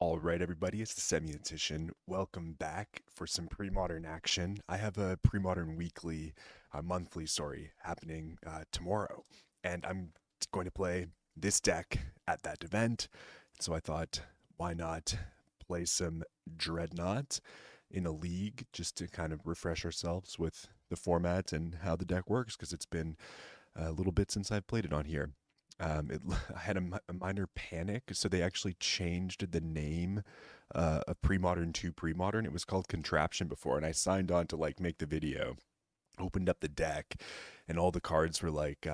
All right, everybody, it's the Semi-Edition. Welcome back for some pre-modern action. I have a pre-modern weekly, monthly, sorry, happening tomorrow, and I'm going to play this deck at that event. So I thought, why not play some Dreadnought in a league just to kind of refresh ourselves with the format and how the deck works, because it's been a little bit since I've played it on here. I had a minor panic, so they actually changed the name of Premodern to Premodern. It was called Contraption before, and I signed on to like make the video, opened up the deck, and all the cards were like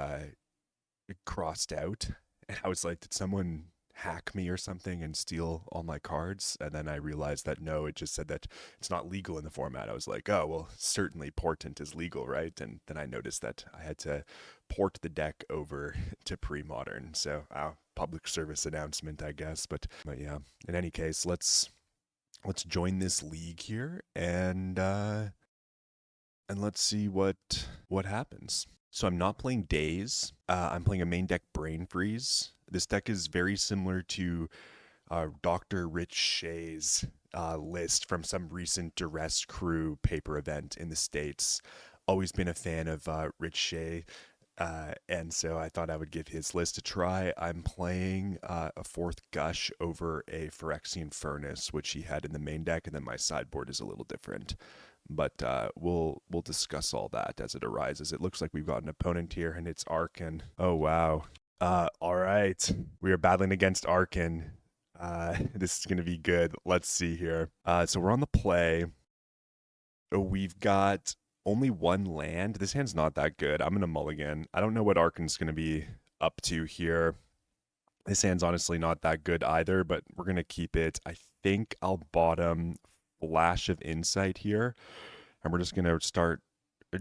crossed out, and I was like, did someone hack me or something and steal all my cards? And then I realized that no, it just said that it's not legal in the format. I was like, oh, well, certainly portent is legal, right? And then I noticed that I had to port the deck over to pre-modern. So public service announcement, I guess. But yeah, in any case, let's join this league here and let's see what happens. So I'm not playing Daze. I'm playing a main deck Brain Freeze. This deck is very similar to Dr. Rich Shea's list from some recent Duress Crew paper event in the States. Always been a fan of Rich Shea, and so I thought I would give his list a try. I'm playing a fourth Gush over a Phyrexian Furnace, which he had in the main deck, and then my sideboard is a little different. But we'll discuss all that as it arises. It looks like we've got an opponent here, and it's Arkin. Oh, wow. All right. We are battling against Arkin. This is going to be good. Let's see here. So we're on the play. We've got only one land. This hand's not that good. I'm going to mulligan. I don't know what Arkin's going to be up to here. This hand's honestly not that good either, but we're going to keep it. I think I'll bottom Flash of Insight here, and we're just going to start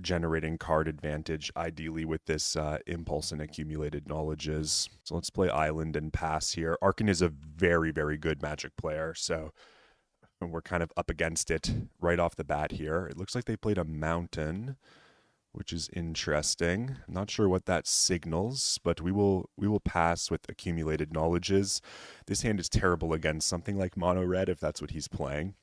generating card advantage, ideally with this Impulse and Accumulated Knowledges. So let's play Island and pass here. Arkin is a very, very good Magic player, so we're kind of up against it right off the bat here. It looks like they played a Mountain, which is interesting. I'm not sure what that signals, but we will pass with Accumulated Knowledges. This hand is terrible against something like Mono Red if that's what he's playing.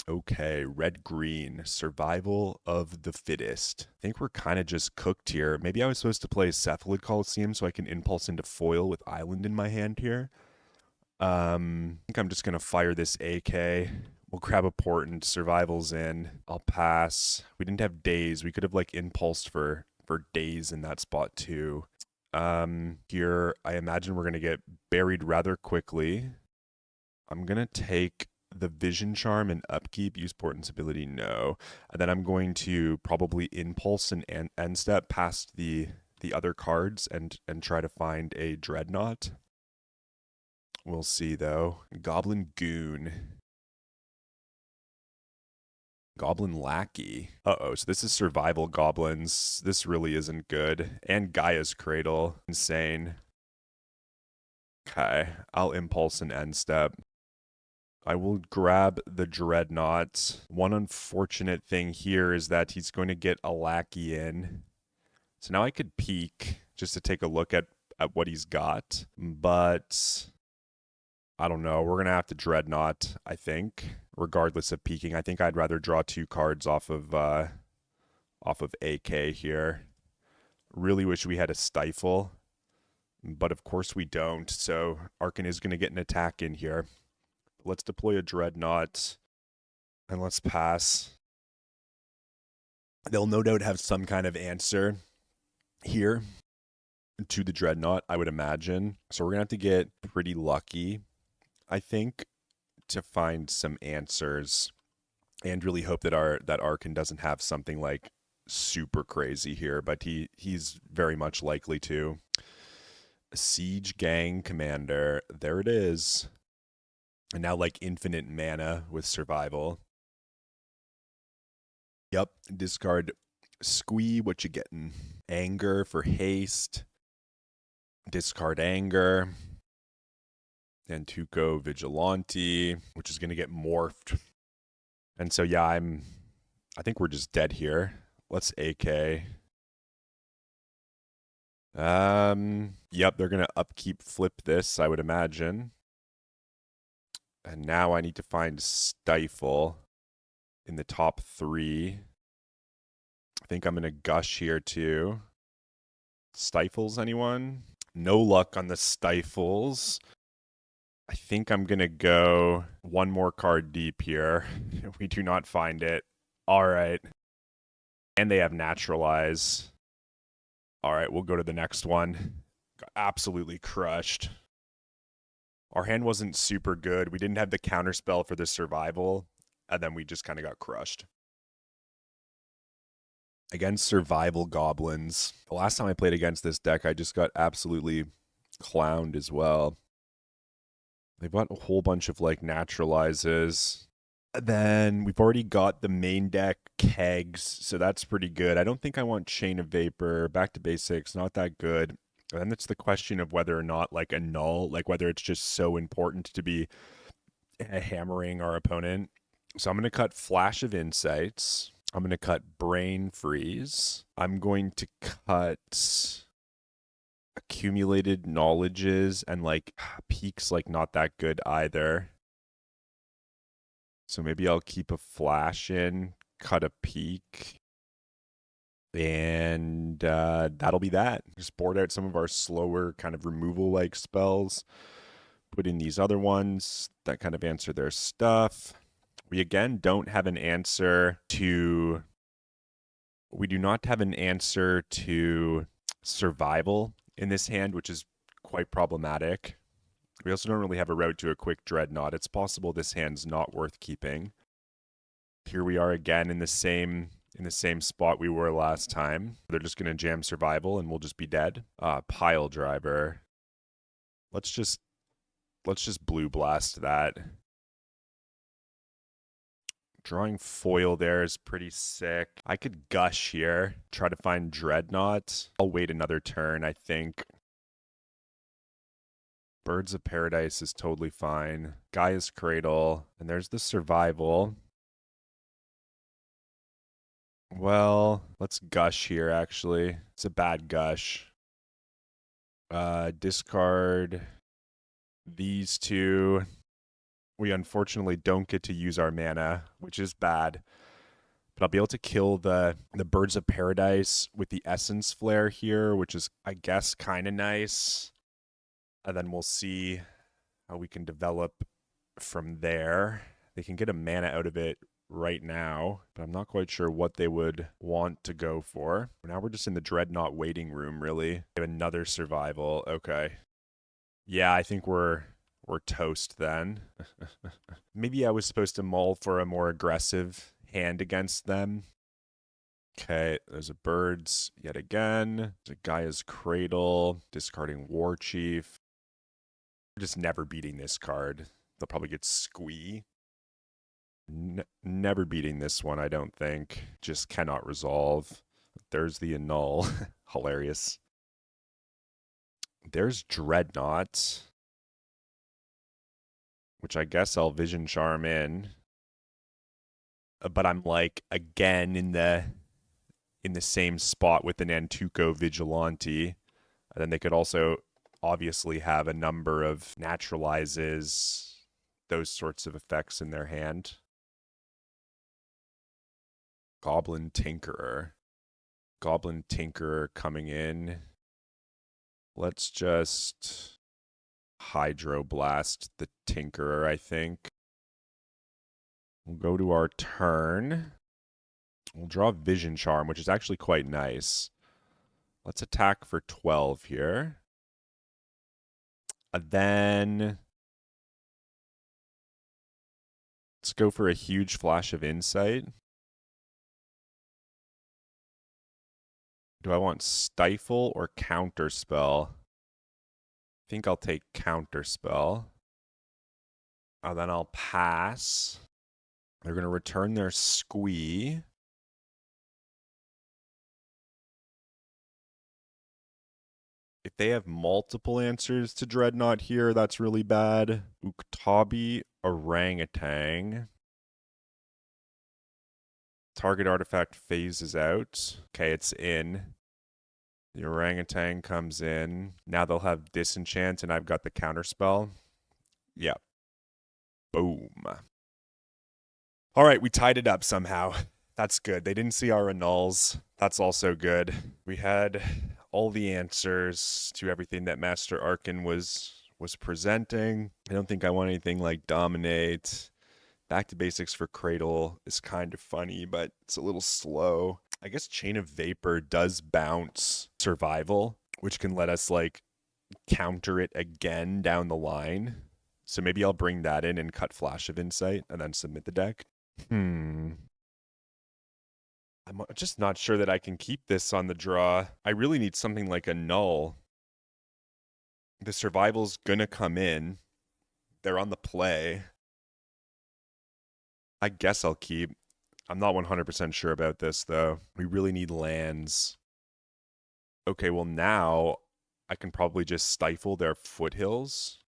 Okay, red-green, survival of the fittest. I think we're kind of just cooked here. Maybe I was supposed to play Cephalid Coliseum so I can impulse into foil with Island in my hand here. I think I'm just going to fire this AK. We'll grab a portent, survival's in. I'll pass. We didn't have days. We could have like impulsed for days in that spot too. Here, I imagine we're going to get buried rather quickly. I'm going to take the Vision Charm and upkeep, use Portent's ability, no. And then I'm going to probably impulse and end step past the other cards and try to find a Dreadnought. We'll see though. Goblin Goon. Goblin Lackey. Uh-oh, so this is survival goblins. This really isn't good. And Gaia's Cradle. Insane. Okay, I'll impulse and end step. I will grab the Dreadnought. One unfortunate thing here is that he's going to get a Lackey in. So now I could peek just to take a look at what he's got. But I don't know. We're going to have to Dreadnought, I think, regardless of peeking. I think I'd rather draw 2 cards off of AK here. Really wish we had a Stifle. But of course we don't. So Arkin is going to get an attack in here. Let's deploy a Dreadnought, and let's pass. They'll no doubt have some kind of answer here to the Dreadnought, I would imagine. So we're going to have to get pretty lucky, I think, to find some answers, and really hope that Arkin doesn't have something like super crazy here, but he's very much likely to. Siege Gang Commander, there it is. And now like infinite mana with survival. Yep, discard Squee, what you getting? Anger for haste. Discard Anger. And Tuco Vigilante, which is going to get morphed. And so yeah, I think we're just dead here. Let's AK. Yep, they're going to upkeep flip this, I would imagine. And now I need to find Stifle in the top 3. I think I'm going to Gush here too. Stifles anyone? No luck on the Stifles. I think I'm going to go one more card deep here. We do not find it. All right. And they have Naturalize. All right, we'll go to the next one. Got absolutely crushed. Our hand wasn't super good. We didn't have the counterspell for the survival, and then we just kind of got crushed. Against survival goblins. The last time I played against this deck, I just got absolutely clowned as well. They've got a whole bunch of like naturalizes. Then we've already got the main deck kegs, so that's pretty good. I don't think I want Chain of Vapor. Back to basics, not that good. And then it's the question of whether or not like a null, like whether it's just so important to be hammering our opponent. So I'm going to cut Flash of Insights. I'm going to cut Brain Freeze. I'm going to cut Accumulated Knowledges, and like Peak's like not that good either. So maybe I'll keep a Flash in, cut a Peak, and that'll be that. Just board out some of our slower kind of removal-like spells, put in these other ones that kind of answer their stuff. We again don't have an answer to... We do not have an answer to survival in this hand, which is quite problematic. We also don't really have a route to a quick Dreadnought. It's possible this hand's not worth keeping. Here we are again in the same spot we were last time. They're just going to jam survival and we'll just be dead. Pile driver. Let's just blue blast that. Drawing foil there is pretty sick. I could Gush here, try to find Dreadnought. I'll wait another turn, I think. Birds of Paradise is totally fine. Gaia's Cradle. And there's the survival. Well, let's Gush here, actually. It's a bad Gush. Discard these two. We unfortunately don't get to use our mana, which is bad. But I'll be able to kill the Birds of Paradise with the Essence Flare here, which is, I guess, kind of nice. And then we'll see how we can develop from there. They can get a mana out of it right now, but I'm not quite sure what they would want to go for. Now we're just in the Dreadnought waiting room, really. We have another survival. Okay. Yeah, I think we're toast then. Maybe I was supposed to mull for a more aggressive hand against them. Okay, there's a Birds yet again. There's a Gaia's Cradle, discarding War Chief. We're just never beating this card. They'll probably get Squee. Never beating this one, I don't think. Just cannot resolve. There's the Annul. Hilarious. There's Dreadnought, which I guess I'll Vision Charm in. But I'm like, again, in the same spot with the Nantuko Vigilante. And then they could also obviously have a number of naturalizes, those sorts of effects in their hand. Goblin Tinkerer. Goblin Tinkerer coming in. Let's just Hydroblast the Tinkerer, I think. We'll go to our turn. We'll draw Vision Charm, which is actually quite nice. Let's attack for 12 here. And then let's go for a huge Flash of Insight. Do I want Stifle or Counterspell? I think I'll take Counterspell. And then I'll pass. They're going to return their Squee. If they have multiple answers to Dreadnought here, that's really bad. Uktabi Orangutan. Target artifact phases out. Okay, it's in. The Orangutan comes in. Now they'll have Disenchant, and I've got the Counterspell. Yeah. Boom. All right, we tied it up somehow. That's good. They didn't see our annuls. That's also good. We had all the answers to everything that Master Arkin was presenting. I don't think I want anything like dominate. Back to basics for Cradle is kind of funny, but it's a little slow. I guess Chain of Vapor does bounce survival, which can let us like counter it again down the line. So maybe I'll bring that in and cut Flash of Insight and then submit the deck. I'm just not sure that I can keep this on the draw. I really need something like a null. The survival's gonna come in. They're on the play. I guess I'll keep. I'm not 100% sure about this, though. We really need lands. Okay, well now I can probably just stifle their foothills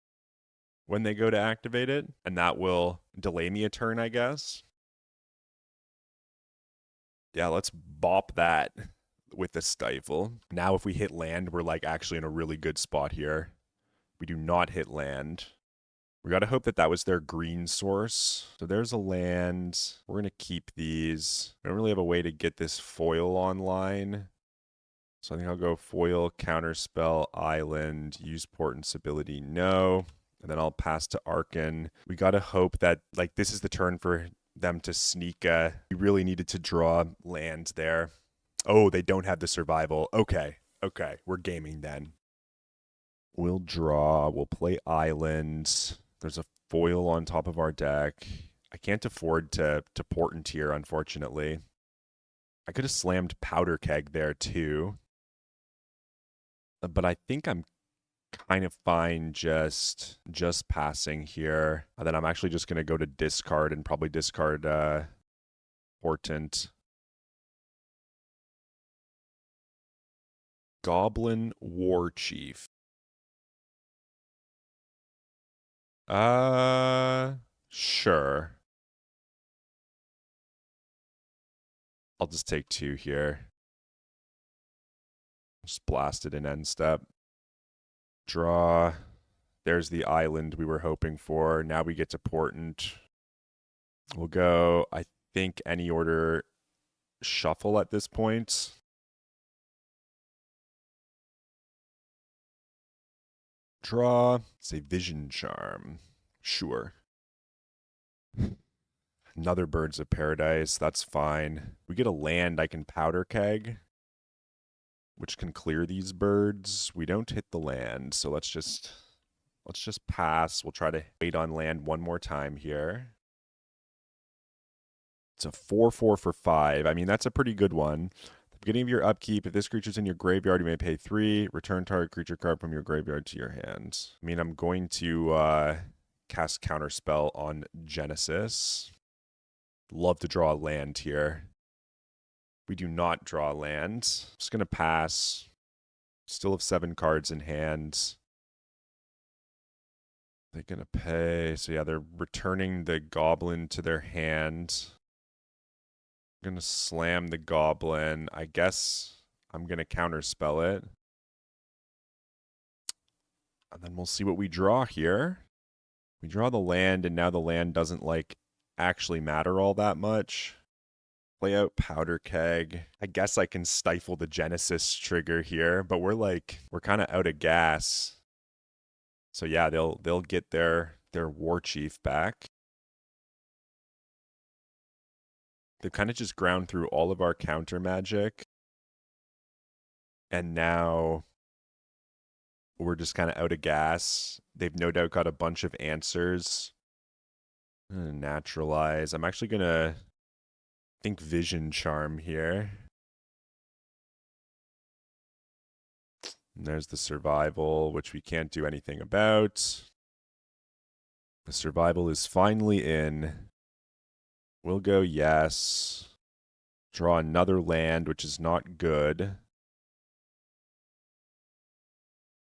when they go to activate it, and that will delay me a turn, I guess. Yeah, let's bop that with the stifle. Now if we hit land, we're like actually in a really good spot here. We do not hit land. We got to hope that that was their green source. So there's a land. We're going to keep these. I don't really have a way to get this foil online. So I think I'll go foil, counterspell, island, use portent's ability, no. And then I'll pass to Arkin. We got to hope that like this is the turn for them to sneak. We really needed to draw land there. Oh, they don't have the survival. Okay, we're gaming then. We'll draw. We'll play island. There's a foil on top of our deck. I can't afford to portent here, unfortunately. I could have slammed Powder Keg there too. But I think I'm kind of fine just passing here. And then I'm actually just going to go to discard and probably discard Portent. Goblin War Chief. Sure. I'll just take 2 here. Just blast it in end step. Draw. There's the island we were hoping for. Now we get to Portent. We'll go, I think, any order shuffle at this point. Draw. Say Vision Charm. Sure. Another Birds of Paradise. That's fine. We get a land I can Powder Keg, which can clear these birds. We don't hit the land, so let's just pass. We'll try to wait on land one more time here. It's a 4/4 for 5. I mean, that's a pretty good one. At the beginning of your upkeep, if this creature's in your graveyard, you may pay 3. Return target creature card from your graveyard to your hand. I mean, I'm going to cast Counterspell on Genesis. Love to draw a land here. We do not draw land. Just going to pass. Still have 7 cards in hand. They're going to pay. So yeah, they're returning the Goblin to their hand. I'm going to slam the Goblin. I guess I'm going to counterspell it. And then we'll see what we draw here. We draw the land, and now the land doesn't like actually matter all that much. Play out Powder Keg. I guess I can stifle the Genesis trigger here, but we're kind of out of gas. So yeah, they'll get their War Chief back. They've kind of just ground through all of our counter magic. And now we're just kind of out of gas. They've no doubt got a bunch of answers. Naturalize. I'm actually going to think Vision Charm here. And there's the survival, which we can't do anything about. The survival is finally in. We'll go yes. Draw another land, which is not good. I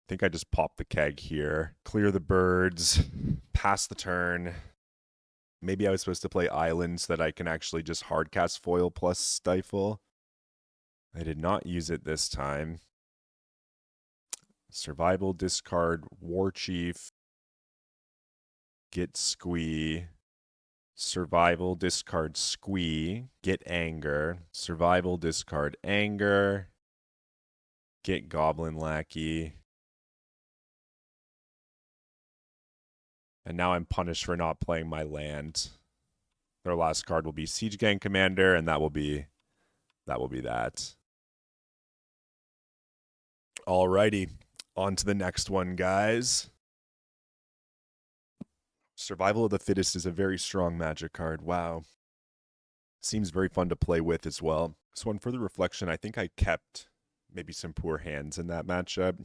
think I just popped the keg here. Clear the birds. Pass the turn. Maybe I was supposed to play islands so that I can actually just hardcast foil plus stifle. I did not use it this time. Survival, discard, War Chief. Get Squee. Survival, discard Squee. Get Anger. Survival, discard Anger. Get Goblin Lackey. And now I'm punished for not playing my land. Their last card will be Siege Gang Commander, and that will be that. Alrighty, on to the next one, guys. Survival of the Fittest is a very strong Magic card. Wow. Seems very fun to play with as well. So on further reflection, I think I kept maybe some poor hands in that matchup.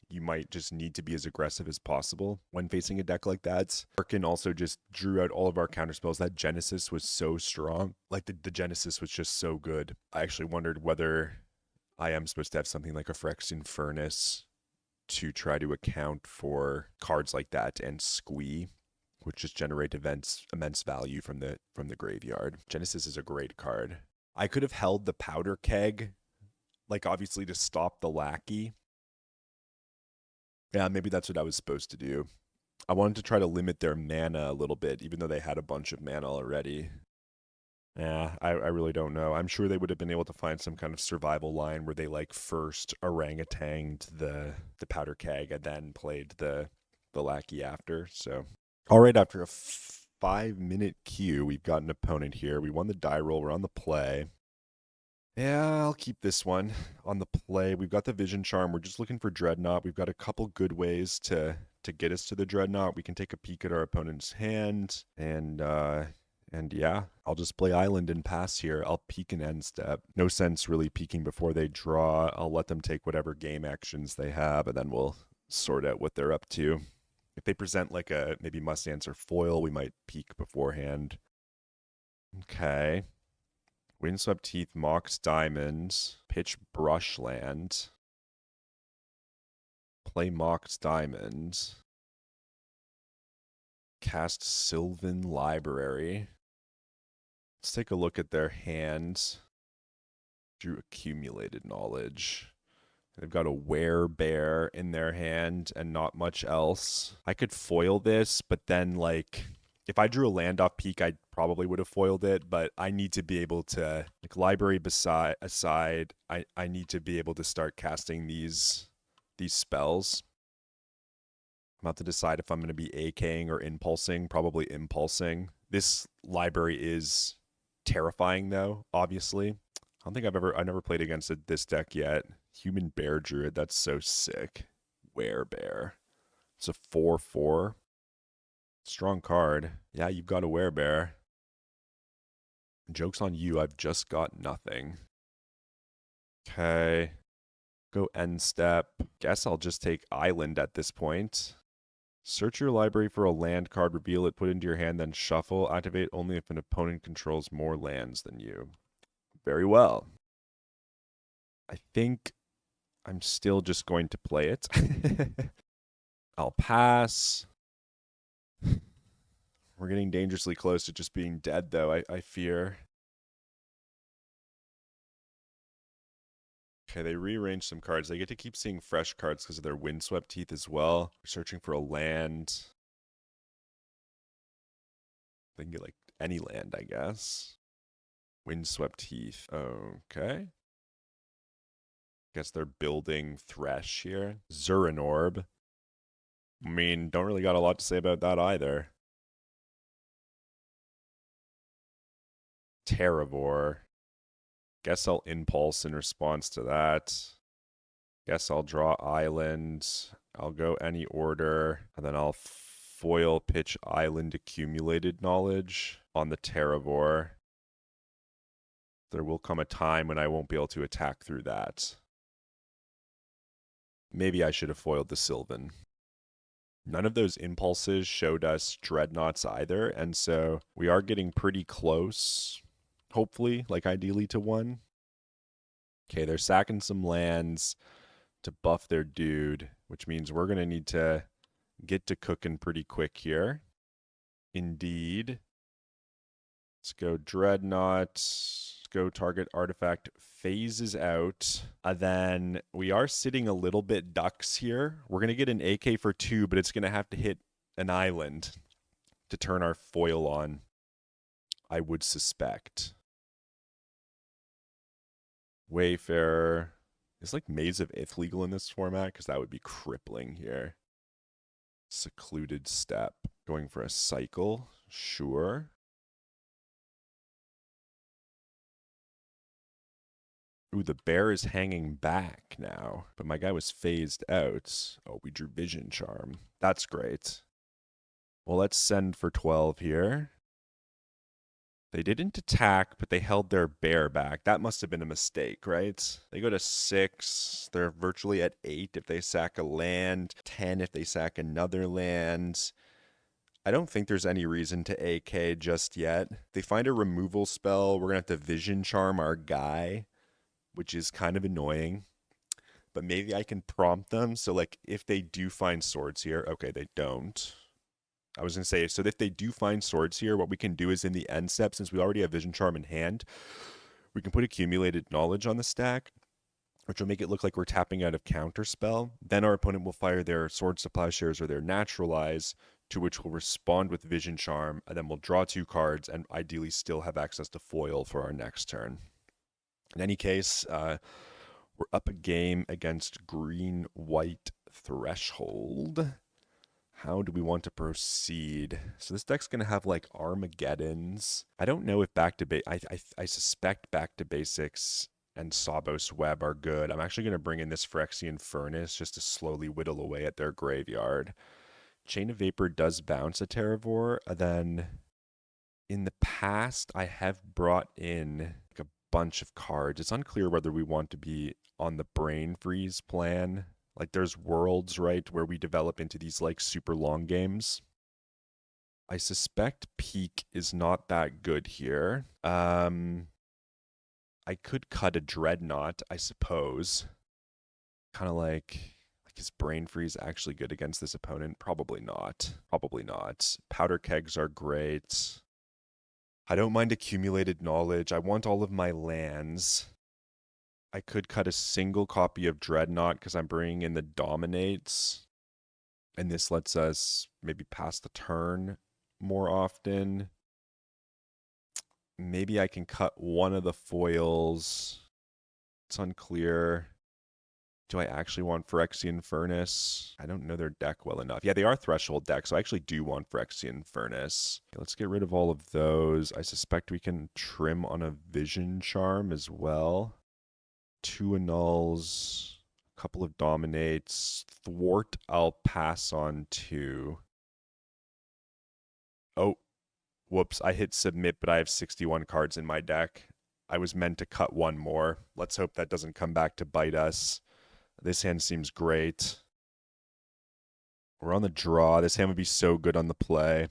You might just need to be as aggressive as possible when facing a deck like that. Arkin also just drew out all of our counterspells. That Genesis was so strong. Like the Genesis was just so good. I actually wondered whether I am supposed to have something like a Phyrexian Furnace to try to account for cards like that and Squee, which just generate immense value from the graveyard. Genesis is a great card. I could have held the Powder Keg, like obviously to stop the Lackey. Yeah, maybe that's what I was supposed to do. I wanted to try to limit their mana a little bit, even though they had a bunch of mana already. Yeah, I really don't know. I'm sure they would have been able to find some kind of survival line where they like first orangutanged the Powder Keg and then played the Lackey after. So, all right, after a 5-minute queue, we've got an opponent here. We won the die roll. We're on the play. Yeah, I'll keep this one on the play. We've got the Vision Charm. We're just looking for Dreadnought. We've got a couple good ways to get us to the Dreadnought. We can take a peek at our opponent's hand, and yeah, I'll just play Island and pass here. I'll peek an end step. No sense really peeking before they draw. I'll let them take whatever game actions they have, and then we'll sort out what they're up to. If they present like a maybe Must Answer foil, we might peek beforehand. Okay. Windswept Teeth, Mox Diamond, pitch Brushland, play Mox Diamond, cast Sylvan Library. Let's take a look at their hand. Drew Accumulated Knowledge. They've got a Werebear in their hand and not much else. I could foil this, but then like if I drew a land off peak, I probably would have foiled it, but I need to be able to, like library aside, I need to be able to start casting these spells. I'm about to decide if I'm going to be AKing or impulsing, probably impulsing. This library is terrifying though, obviously. I don't think I never played against this deck yet. Human Bear Druid, that's so sick. Werebear. It's a 4/4. Strong card. Yeah, you've got a Werebear. Joke's on you, I've just got nothing. Okay. Go end step. Guess I'll just take Island at this point. Search your library for a land card, reveal it, put it into your hand, then shuffle. Activate only if an opponent controls more lands than you. Very well. I think I'm still just going to play it. I'll pass. We're getting dangerously close to just being dead, though, I fear. Okay, they rearranged some cards. They get to keep seeing fresh cards because of their Windswept Teeth as well. We're searching for a land. They can get, like, any land, I guess. Windswept Teeth. Okay. Guess they're building Thresh here. Zuranorb. I mean, don't really got a lot to say about that either. Terravor. Guess I'll impulse in response to that. Guess I'll draw Island. I'll go any order. And then I'll foil pitch Island Accumulated Knowledge on the Terravor. There will come a time when I won't be able to attack through that. Maybe I should have foiled the Sylvan. None of those impulses showed us Dreadnoughts either, and so we are getting pretty close, hopefully, like ideally to one. Okay, they're sacking some lands to buff their dude, which means we're going to need to get to cooking pretty quick here. Indeed. Let's go Dreadnought. Go target artifact phases out. Then we are sitting a little bit ducks here. We're going to get an AK for 2, but it's going to have to hit an island. to turn our foil on, I would suspect. Wayfarer. Is like Maze of Ith legal in this format? Because that would be crippling here. Secluded Step. Going for a cycle. Sure. Ooh, the bear is hanging back now. But my guy was phased out. Oh, we drew Vision Charm. That's great. Well, let's send for 12 here. They didn't attack, but they held their bear back. That must have been a mistake, right? They go to 6. They're virtually at 8 if they sack a land, 10 if they sack another land. I don't think there's any reason to AK just yet. They find a removal spell. We're going to have to Vision Charm our guy, which is kind of annoying. But maybe I can prompt them. So, like, if they do find swords here, okay, they don't. I was going to say, so if they do find swords here, what we can do is in the end step, since we already have Vision Charm in hand, we can put Accumulated Knowledge on the stack, which will make it look like we're tapping out of Counterspell. Then our opponent will fire their Sword Supply Shares or their Naturalize, to which we'll respond with Vision Charm, and then we'll draw 2 cards and ideally still have access to foil for our next turn. In any case, we're up a game against Green-White Threshold. How do we want to proceed? So this deck's going to have like Armageddons. I don't know if back to base. I suspect back to basics and Sawbo's Web are good. I'm actually going to bring in this Phyrexian Furnace just to slowly whittle away at their graveyard. Chain of Vapor does bounce a Terravore. And then in the past, I have brought in like a bunch of cards. It's unclear whether we want to be on the Brain Freeze plan. Like there's worlds, right, where we develop into these like super long games. I suspect Peak is not that good here. I could cut a Dreadnought, I suppose. Kind of like is Brain Freeze actually good against this opponent? Probably not. Probably not. Powder Kegs are great. I don't mind Accumulated Knowledge. I want all of my lands. I could cut a single copy of Dreadnought because I'm bringing in the Dominates. And this lets us maybe pass the turn more often. Maybe I can cut one of the foils. It's unclear. Do I actually want Phyrexian Furnace? I don't know their deck well enough. Yeah, they are Threshold decks, so I actually do want Phyrexian Furnace. Okay, let's get rid of all of those. I suspect we can trim on a Vision Charm as well. 2 annuls, a couple of dominates. Thwart, I'll pass on to. Oh, whoops. I hit submit, but I have 61 cards in my deck. I was meant to cut one more. Let's hope that doesn't come back to bite us. This hand seems great. We're on the draw. This hand would be so good on the play.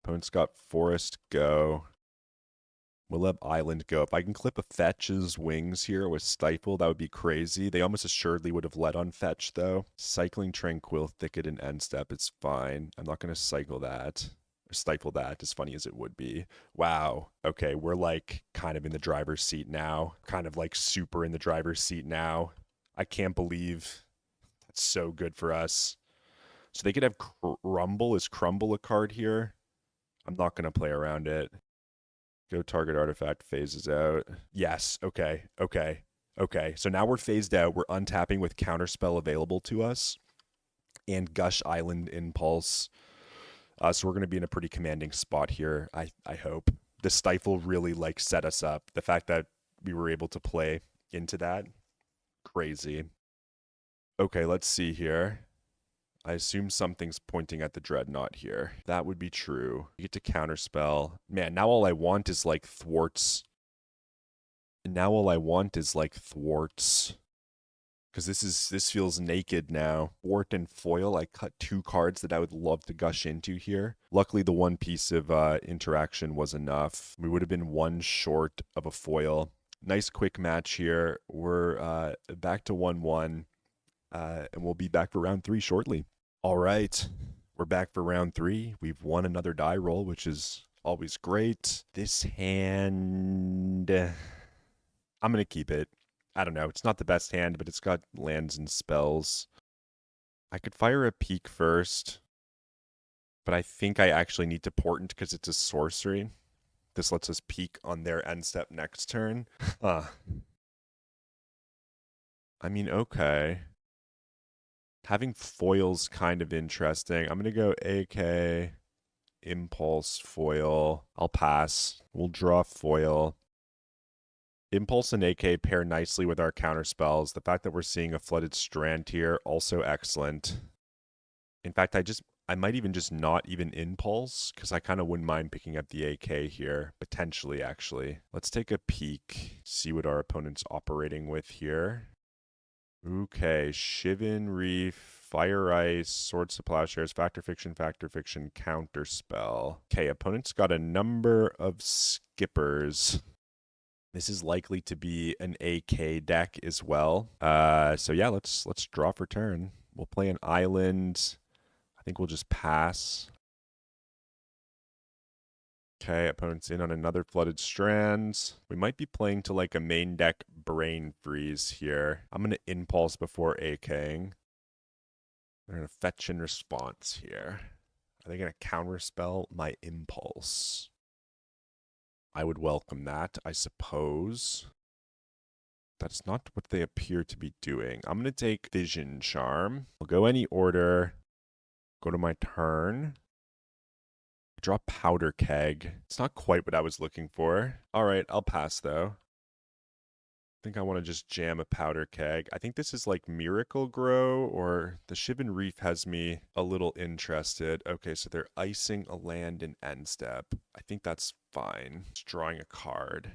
Opponent's got Forest go. We'll have Island go. If I can clip a Fetch's Wings here with Stifle, that would be crazy. They almost assuredly would have led on Fetch, though. Cycling Tranquil Thicket and End Step is fine. I'm not going to cycle that. Or stifle that, as funny as it would be. Wow. Okay, we're like kind of in the driver's seat now. Kind of like super in the driver's seat now. I can't believe that's so good for us. So they could have Crumble. Is Crumble a card here? I'm not going to play around it. Go target artifact, phases out. Yes, okay. So now we're phased out. We're untapping with Counterspell available to us. And Gush Island Impulse. So we're going to be in a pretty commanding spot here, I hope. The Stifle really like set us up. The fact that we were able to play into that, crazy. Okay, let's see here. I assume something's pointing at the Dreadnought here. That would be true. You get to Counterspell. Man, now all I want is like thwarts. Now all I want is like thwarts. Because this feels naked now. Thwart and foil. I cut 2 cards that I would love to gush into here. Luckily, the one piece of interaction was enough. We would have been 1 short of a foil. Nice quick match here. We're back to 1-1. And we'll be back for round 3 shortly. All right, we're back for round 3. We've won another die roll, which is always great. This hand, I'm going to keep it. I don't know. It's not the best hand, but it's got lands and spells. I could fire a Peak first. But I think I actually need to portent because it's a sorcery. This lets us peek on their end step next turn. I mean, okay. Having foil's kind of interesting. I'm going to go AK, Impulse, Foil. I'll pass. We'll draw Foil. Impulse and AK pair nicely with our counter spells. The fact that we're seeing a Flooded Strand here, also excellent. In fact, I might even just not even Impulse, because I kind of wouldn't mind picking up the AK here, potentially, actually. Let's take a peek, see what our opponent's operating with here. Okay, Shivan Reef, Fire Ice, Swords to Plowshares, Factor Fiction, Counter Spell. Okay, opponent's got a number of skippers. This is likely to be an AK deck as well. So yeah, let's draw for turn. We'll play an island. I think we'll just pass. Okay, opponent's in on another Flooded Strands. We might be playing to like a main deck Brain Freeze here. I'm going to Impulse before AKing. They're going to fetch in response here. Are they going to counterspell my Impulse? I would welcome that, I suppose. That's not what they appear to be doing. I'm going to take Vision Charm. I'll go any order. Go to my turn. Draw Powder Keg. It's not quite what I was looking for. All right, I'll pass though. I think I want to just jam a Powder Keg. I think this is like Miracle Grow, or the Shivan Reef has me a little interested. Okay, so they're icing a land in end step. I think that's fine. Just drawing a card.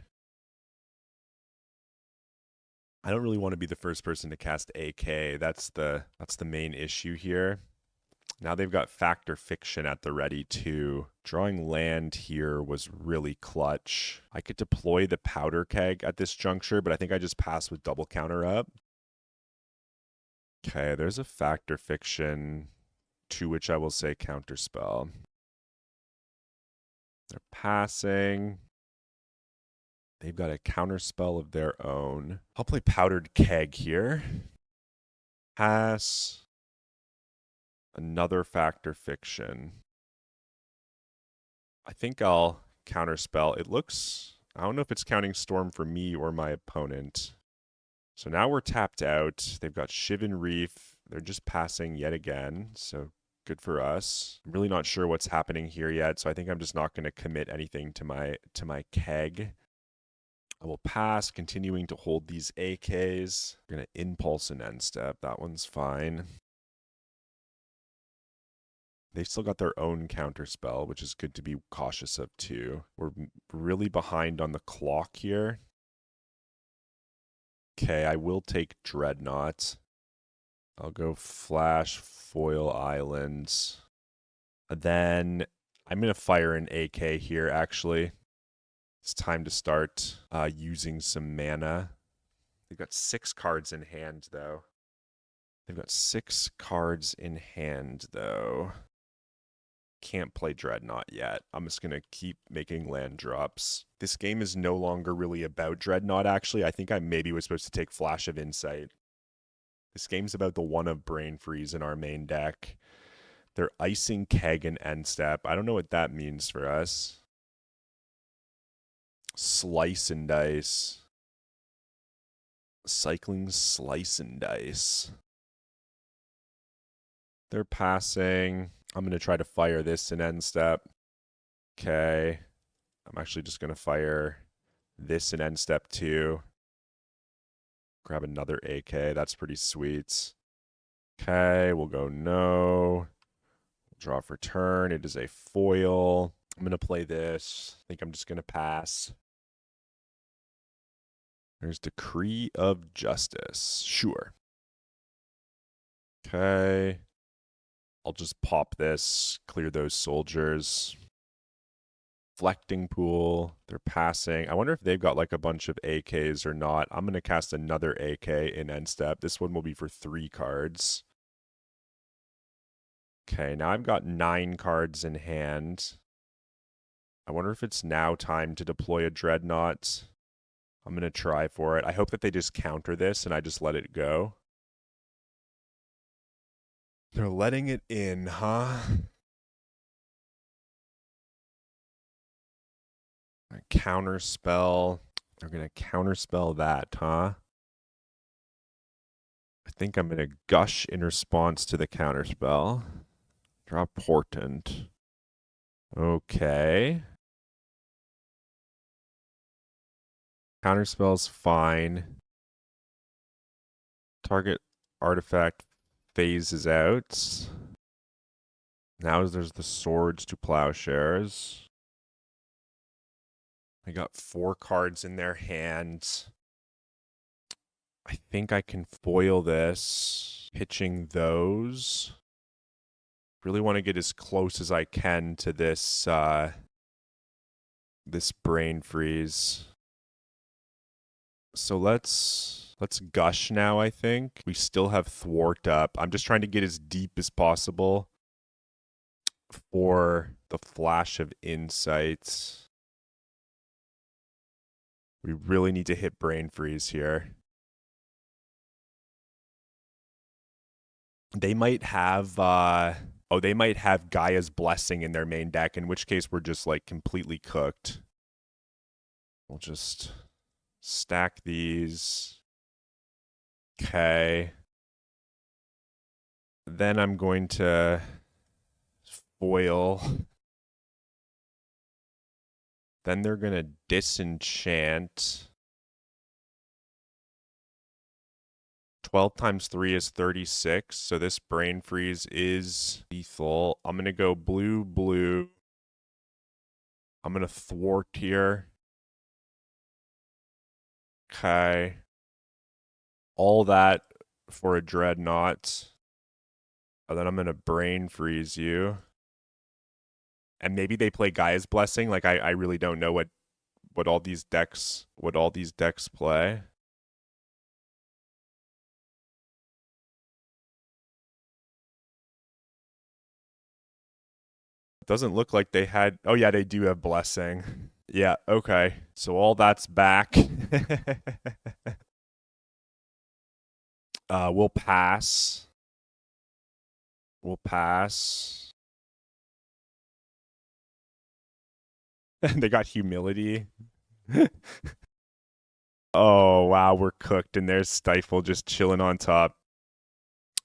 I don't really want to be the first person to cast AK. That's the main issue here. Now they've got Factor Fiction at the ready too. Drawing land here was really clutch. I could deploy the Powder Keg at this juncture, but I think I just pass with double counter up. Okay, there's a Factor Fiction, to which I will say Counterspell. They're passing. They've got a Counterspell of their own. I'll play Powdered Keg here. Pass. Another Factor Fiction. I think I'll Counterspell. It looks, I don't know if it's counting Storm for me or my opponent. So now we're tapped out. They've got Shivan Reef. They're just passing yet again. So good for us. I'm really not sure what's happening here yet. So I think I'm just not going to commit anything to my keg. I will pass, continuing to hold these AKs. I'm going to Impulse an end step. That one's fine. They've still got their own counterspell, which is good to be cautious of too. We're really behind on the clock here. Okay, I will take Dreadnought. I'll go Flash, Foil Islands. Then I'm going to fire an AK here, actually. It's time to start using some mana. They've got 6 cards in hand, though. Can't play Dreadnought yet. I'm just going to keep making land drops. This game is no longer really about Dreadnought, actually. I think I maybe was supposed to take Flash of Insight. This game's about the one of Brain Freeze in our main deck. They're icing Keg and end step. I don't know what that means for us. Slice and dice. Cycling slice and dice. They're passing. I'm going to try to fire this in end step. Okay. I'm actually just going to fire this in end step too. Grab another AK. That's pretty sweet. Okay, we'll go no. We'll draw for turn. It is a foil. I'm going to play this. I think I'm just going to pass. There's Decree of Justice. Sure. Okay. I'll just pop this, clear those soldiers. Reflecting Pool. They're passing. I wonder if they've got like a bunch of AKs or not. I'm going to cast another AK in end step. This one will be for 3 cards. Okay, now I've got 9 cards in hand. I wonder if it's now time to deploy a Dreadnought. I'm going to try for it. I hope that they just counter this and I just let it go. They're letting it in, huh? A counterspell. They're going to counterspell that, huh? I think I'm going to gush in response to the counterspell. Draw Portent. Okay. Counterspell's fine. Target artifact phases out. Now there's the Swords to Plowshares. They got 4 cards in their hands. I think I can foil this, pitching those. Really want to get as close as I can to this this brain freeze. So let's gush now, I think. We still have thwart up. I'm just trying to get as deep as possible for the flash of insights. We really need to hit brain freeze here. They might have they might have Gaia's Blessing in their main deck, in which case we're just like completely cooked. We'll just stack these. Okay. Then I'm going to foil. Then they're going to disenchant. 12 times 3 is 36, so this brain freeze is lethal. I'm going to go blue, blue. I'm going to thwart here. Okay. All that for a Dreadnought. And then I'm going to brain freeze you. And maybe they play Gaia's Blessing. Like, I really don't know what all these decks play. It doesn't look like they had... Oh, yeah, they do have Blessing. Yeah, okay. So all that's back. We'll pass. We'll pass. They got humility. Oh, wow, we're cooked, and there's Stifle just chilling on top.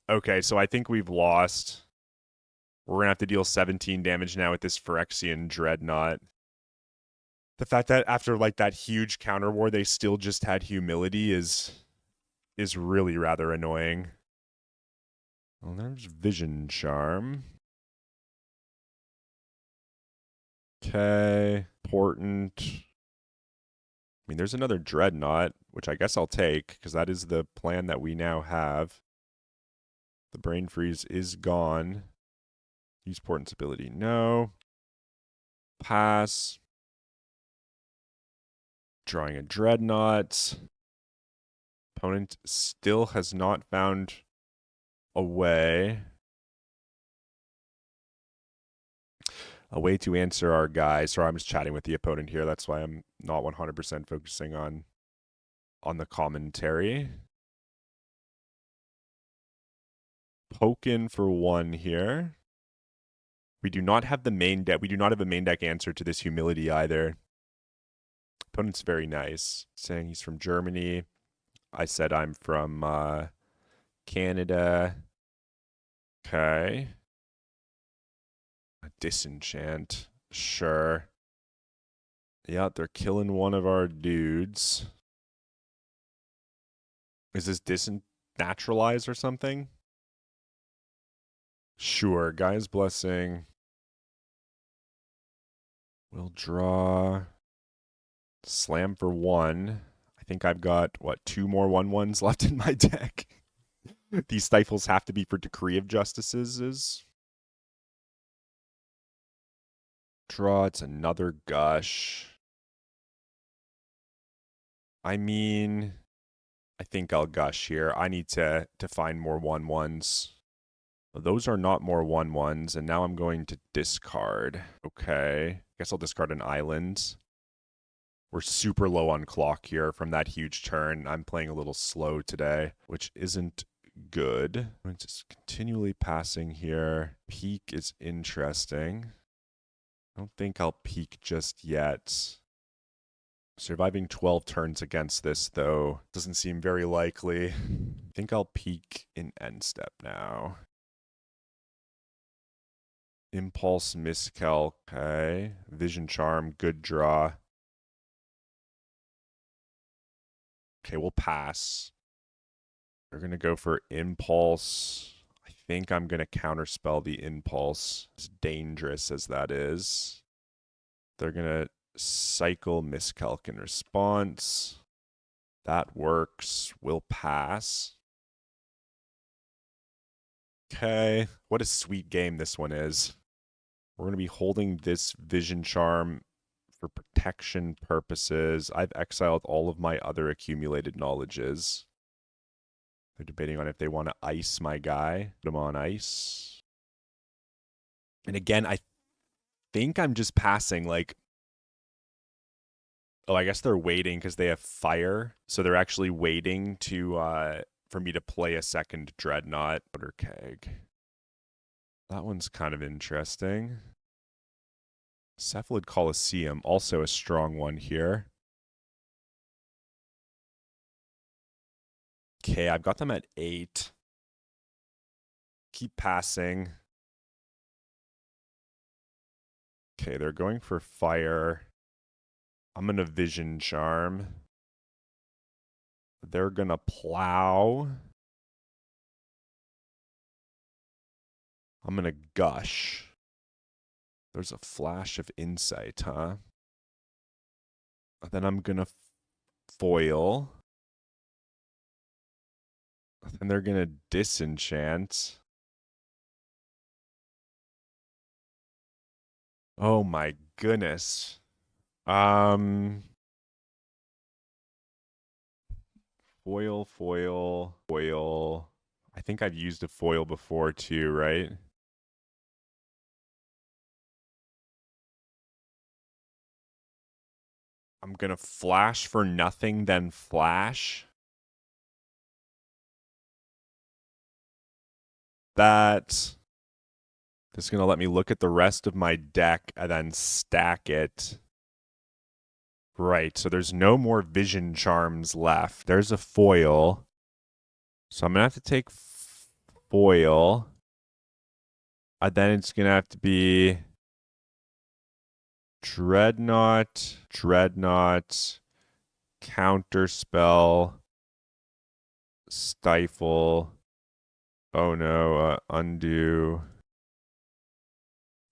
Okay, so I think we've lost. We're going to have to deal 17 damage now with this Phyrexian Dreadnought. The fact that after, like, that huge counter war, they still just had humility is really rather annoying. Well, there's Vision Charm. Okay, important. I mean, there's another Dreadnought, which I guess I'll take, because that is the plan that we now have. The Brain Freeze is gone. Use Portent's ability. No. Pass. Drawing a Dreadnought. Opponent still has not found a way to answer our guy. Sorry, I'm just chatting with the opponent here. That's why I'm not 100% focusing on the commentary. Poke in for 1 here. We do not have the main deck. We do not have a main deck answer to this humility either. Opponent's very nice, saying he's from Germany. I said I'm from Canada. Okay. A disenchant. Sure. Yeah, they're killing one of our dudes. Is this naturalized or something? Sure. Guy's Blessing. We'll draw. Slam for 1. I think I've got, what, 2 more 1/1s left in my deck. These Stifles have to be for Decree of Justices. Draw. It's another Gush. I mean, I think I'll Gush here. I need to find more 1/1s. Those are not more 1/1s, and now I'm going to discard. Okay. Guess I'll discard an island. We're super low on clock here from that huge turn. I'm playing a little slow today, which isn't good. I'm just continually passing here. Peak is interesting. I don't think I'll peak just yet. Surviving 12 turns against this, though, doesn't seem very likely. I think I'll peek in end step now. Impulse, miscal, okay. Vision Charm, good draw. Okay, we'll pass. They're going to go for Impulse. I think I'm going to counterspell the Impulse, as dangerous as that is. They're going to cycle Miscalc in response. That works. We'll pass. Okay, what a sweet game this one is. We're going to be holding this Vision Charm for protection purposes. I've exiled all of my other accumulated knowledges. They're debating on if they want to ice my guy. Put him on ice. And again, I think I'm just passing, like... Oh, I guess they're waiting because they have fire. So they're actually waiting to for me to play a second Dreadnought. Butter Keg. That one's kind of interesting. Cephalid Coliseum, also a strong one here. Okay, I've got them at 8. Keep passing. Okay, they're going for fire. I'm going to Vision Charm. They're going to plow. I'm going to gush. There's a flash of insight, huh? Then I'm going to foil. Then they're going to disenchant. Oh my goodness. Foil, foil, foil. I think I've used a foil before too, right? I'm going to flash for nothing, then flash. That's going to let me look at the rest of my deck and then stack it. Right, so there's no more Vision Charms left. There's a foil. So I'm going to have to take foil. And then it's going to have to be Dreadnought, Dreadnought, Counterspell, Stifle. Oh no, undo.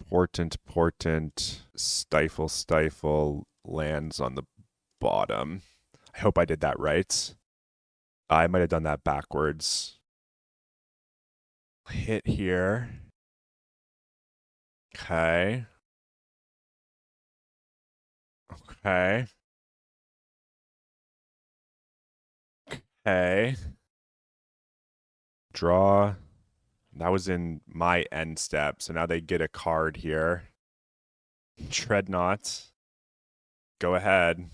Portent, portent, stifle, stifle, lands on the bottom. I hope I did that right. I might have done that backwards. Hit here. Okay. Okay. Okay. Draw. That was in my end step, so now they get a card here. Dreadnought. Go ahead.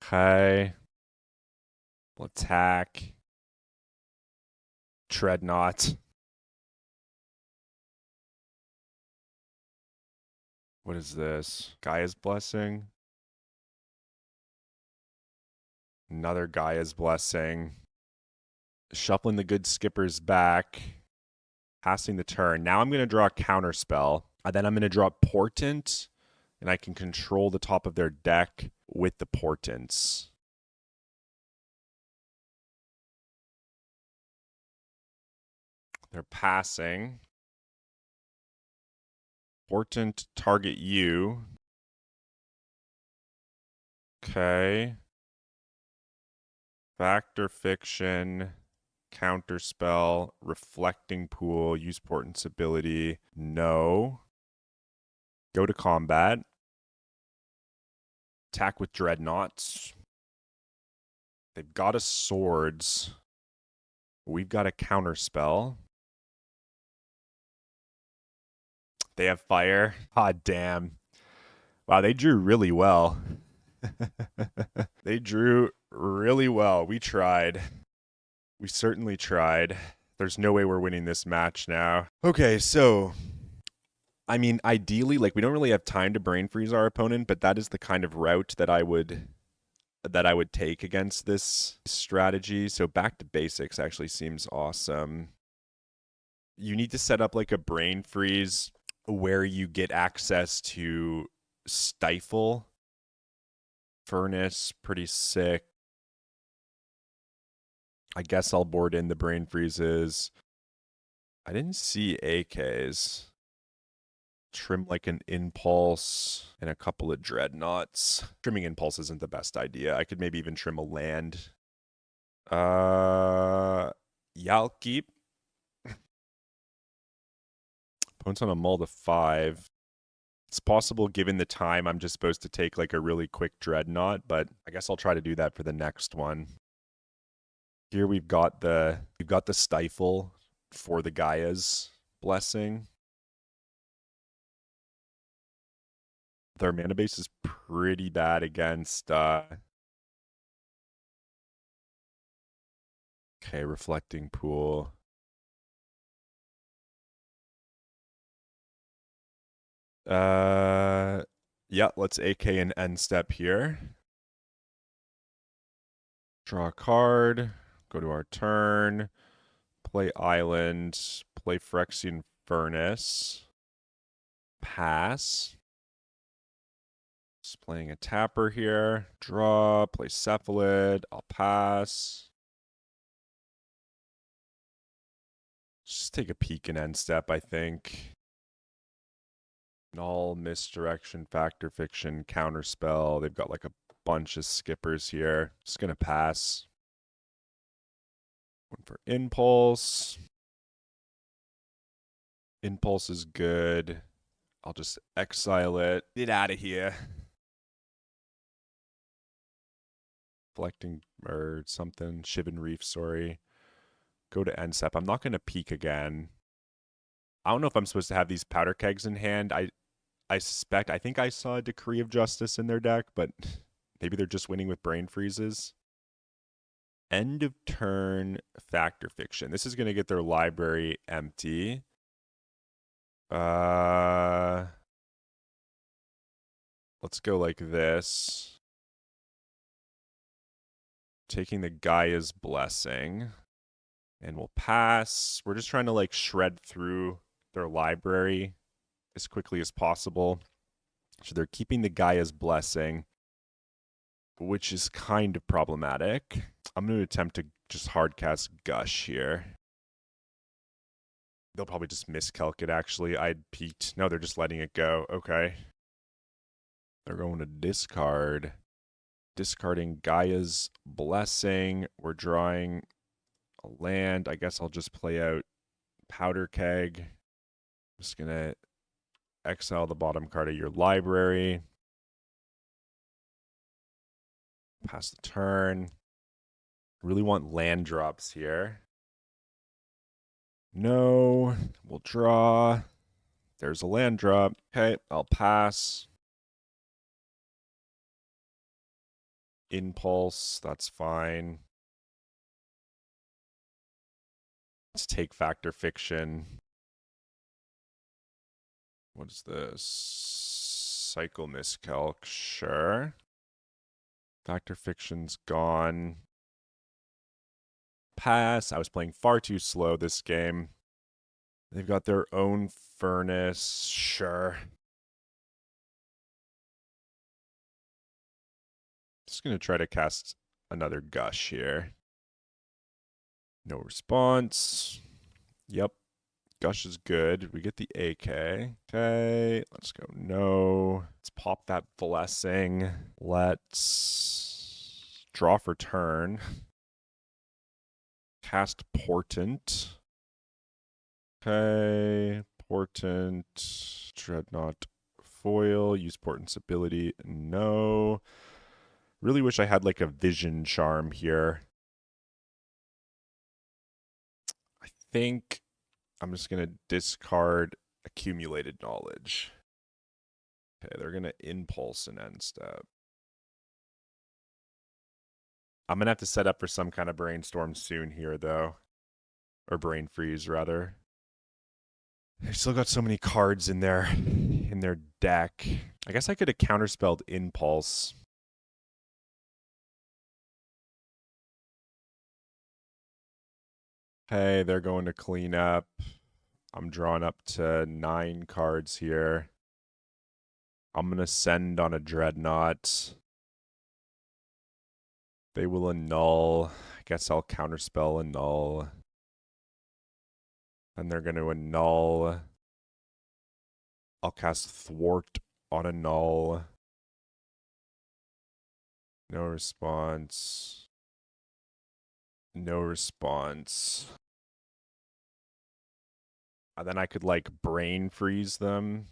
Okay. We'll attack. Dreadnought. What is this? Gaia's Blessing. Another Gaia's Blessing. Shuffling the good skippers back. Passing the turn. Now I'm going to draw a counterspell. And then I'm going to draw Portent. And I can control the top of their deck with the Portents. They're passing. Portent, target you. Okay. Factor Fiction, Counterspell, Reflecting Pool, use Portent's ability. No. Go to combat. Attack with Dreadnoughts. They've got a swords. We've got a counterspell. They have fire. Ah, damn. Wow, they drew really well. They drew really well. We tried. We certainly tried. There's no way we're winning this match now. Okay, so I mean, ideally, like we don't really have time to brain freeze our opponent, but that is the kind of route that I would take against this strategy. So back to basics actually seems awesome. You need to set up like a brain freeze where you get access to stifle furnace, pretty sick. I guess I'll board in the brain freezes. I didn't see AKs. Trim like an impulse and a couple of dreadnoughts. Trimming impulse isn't the best idea. I could maybe even trim a land. Yeah, I'll keep. Opponent's on a mull to 5. It's possible given the time I'm just supposed to take like a really quick dreadnought, but I guess I'll try to do that for the next one. Here we've got the stifle for the Gaia's blessing. Their mana base is pretty bad against okay, reflecting pool. Yeah, let's AK an end step here. Draw a card, go to our turn, play island, play Phyrexian Furnace, pass. Just playing a tapper here, draw, play Cephalid, I'll pass. Just take a peek and end step, I think. Null, misdirection, factor fiction, counterspell. They've got like a bunch of skippers here. Just gonna pass. One for impulse. Impulse is good. I'll just exile it. Get out of here. Reflecting or something. Shivan Reef, sorry. Go to end step. I'm not gonna peek again. I don't know if I'm supposed to have these powder kegs in hand. I suspect, I think I saw a Decree of Justice in their deck, but maybe they're just winning with brain freezes. End of turn factor fiction. This is going to get their library empty. Let's go like this. Taking the Gaia's blessing. And we'll pass. We're just trying to like shred through their library as quickly as possible. So they're keeping the Gaia's blessing, which is kind of problematic. I'm going to attempt to just hardcast Gush here. They'll probably just miscalc it, actually. I'd peeked. No, they're just letting it go. Okay. They're going to discard. Discarding Gaia's blessing. We're drawing a land. I guess I'll just play out Powder Keg. I'm just going to exile the bottom card of your library. Pass the turn. Really want land drops here. No, we'll draw. There's a land drop. Okay, I'll pass. Impulse, that's fine. Let's take factor fiction. What is this? Cycle miscalc, sure. Factor fiction's gone. Pass. I was playing far too slow this game. They've got their own furnace, sure. Just gonna try to cast another Gush here. No response. Yep. Gush is good. We get the AK. Okay, let's go no. Let's pop that blessing. Let's draw for turn. Cast Portent. Okay, Portent. Dreadnought foil. Use Portent's ability. No. Really wish I had like a vision charm here. I think I'm just going to discard accumulated knowledge. Okay, they're going to impulse an end step. I'm going to have to set up for some kind of brainstorm soon here, though. Or brain freeze, rather. They've still got so many cards in their deck. I guess I could have counterspelled Impulse. Hey, they're going to clean up. I'm drawing up to 9 cards here. I'm going to send on a Dreadnought. They will annul. I guess I'll counterspell annul. And they're going to annul. I'll cast Thwart on annul. No response. No response. And then I could like brain freeze them.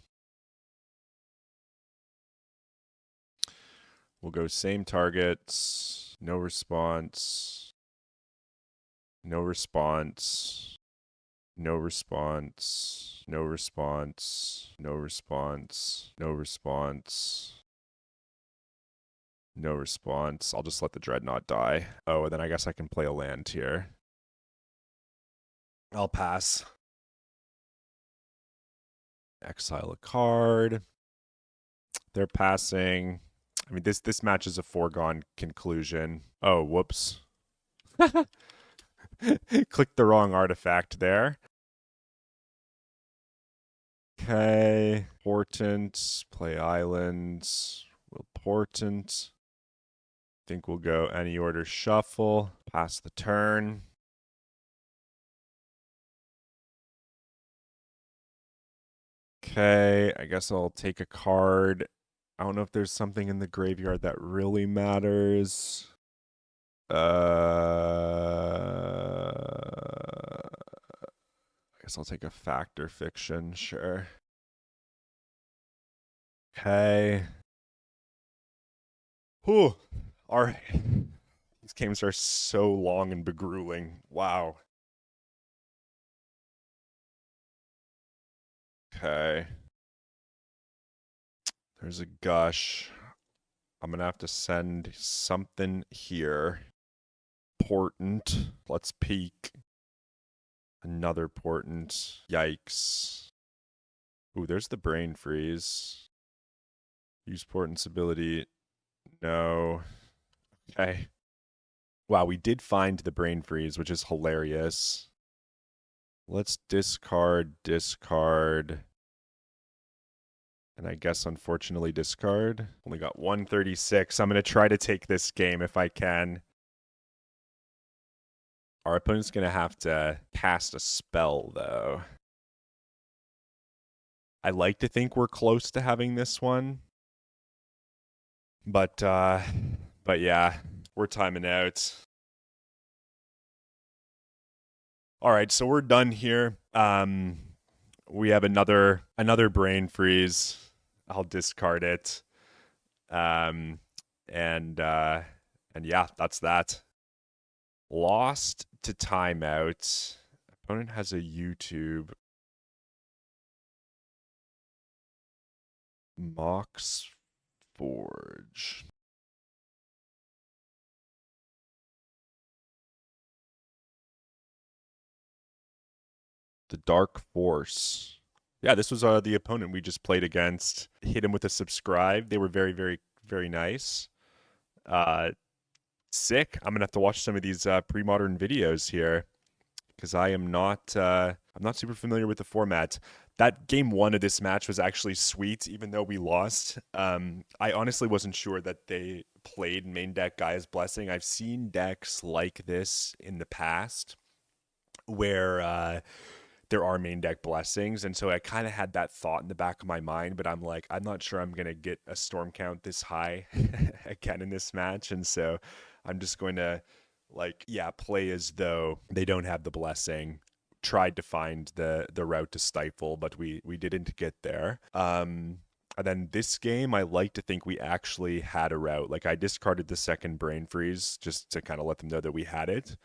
We'll go same targets. No response. No response. No response. No response. No response. No response. No response. I'll just let the Dreadnought die. Oh, and then I guess I can play a land here. I'll pass. Exile a card. They're passing. I mean, this match is a foregone conclusion. Oh, whoops. Clicked the wrong artifact there. Okay. Portent. Play islands. Will Portent. Think we'll go any order shuffle. Pass the turn. Okay, I guess I'll take a card. I don't know if there's something in the graveyard that really matters. I guess I'll take a Factor Fiction, sure. Okay. Whew. All right. These games are so long and begrueling. Wow. Okay. There's a gush. I'm going to have to send something here. Portent. Let's peek. Another portent. Yikes. Ooh, there's the brain freeze. Use portent's ability. No. Okay. Wow, we did find the brain freeze, which is hilarious. Let's discard. And I guess, unfortunately, discard. Only got 136. I'm going to try to take this game if I can. Our opponent's going to have to cast a spell, though. I like to think we're close to having this one. But yeah, we're timing out. All right, so we're done here. We have another brain freeze. I'll discard it. And yeah, that's that. Lost to timeout. Opponent has a YouTube. Mox Forge. The Dark Force. Yeah, this was the opponent we just played against. Hit him with a subscribe. They were very, very, very nice. Sick. I'm gonna have to watch some of these pre-modern videos here because I'm not super familiar with the format. That game 1 of this match was actually sweet, even though we lost. I honestly wasn't sure that they played main deck Gaia's Blessing. I've seen decks like this in the past where there are main deck blessings, and so I kind of had that thought in the back of my mind, but I'm like, I'm not sure I'm going to get a storm count this high again in this match, and so I'm just going to play as though they don't have the blessing. Tried to find the route to stifle, but we didn't get there. And then this game, I like to think we actually had a route. Like, I discarded the second brain freeze just to kind of let them know that we had it.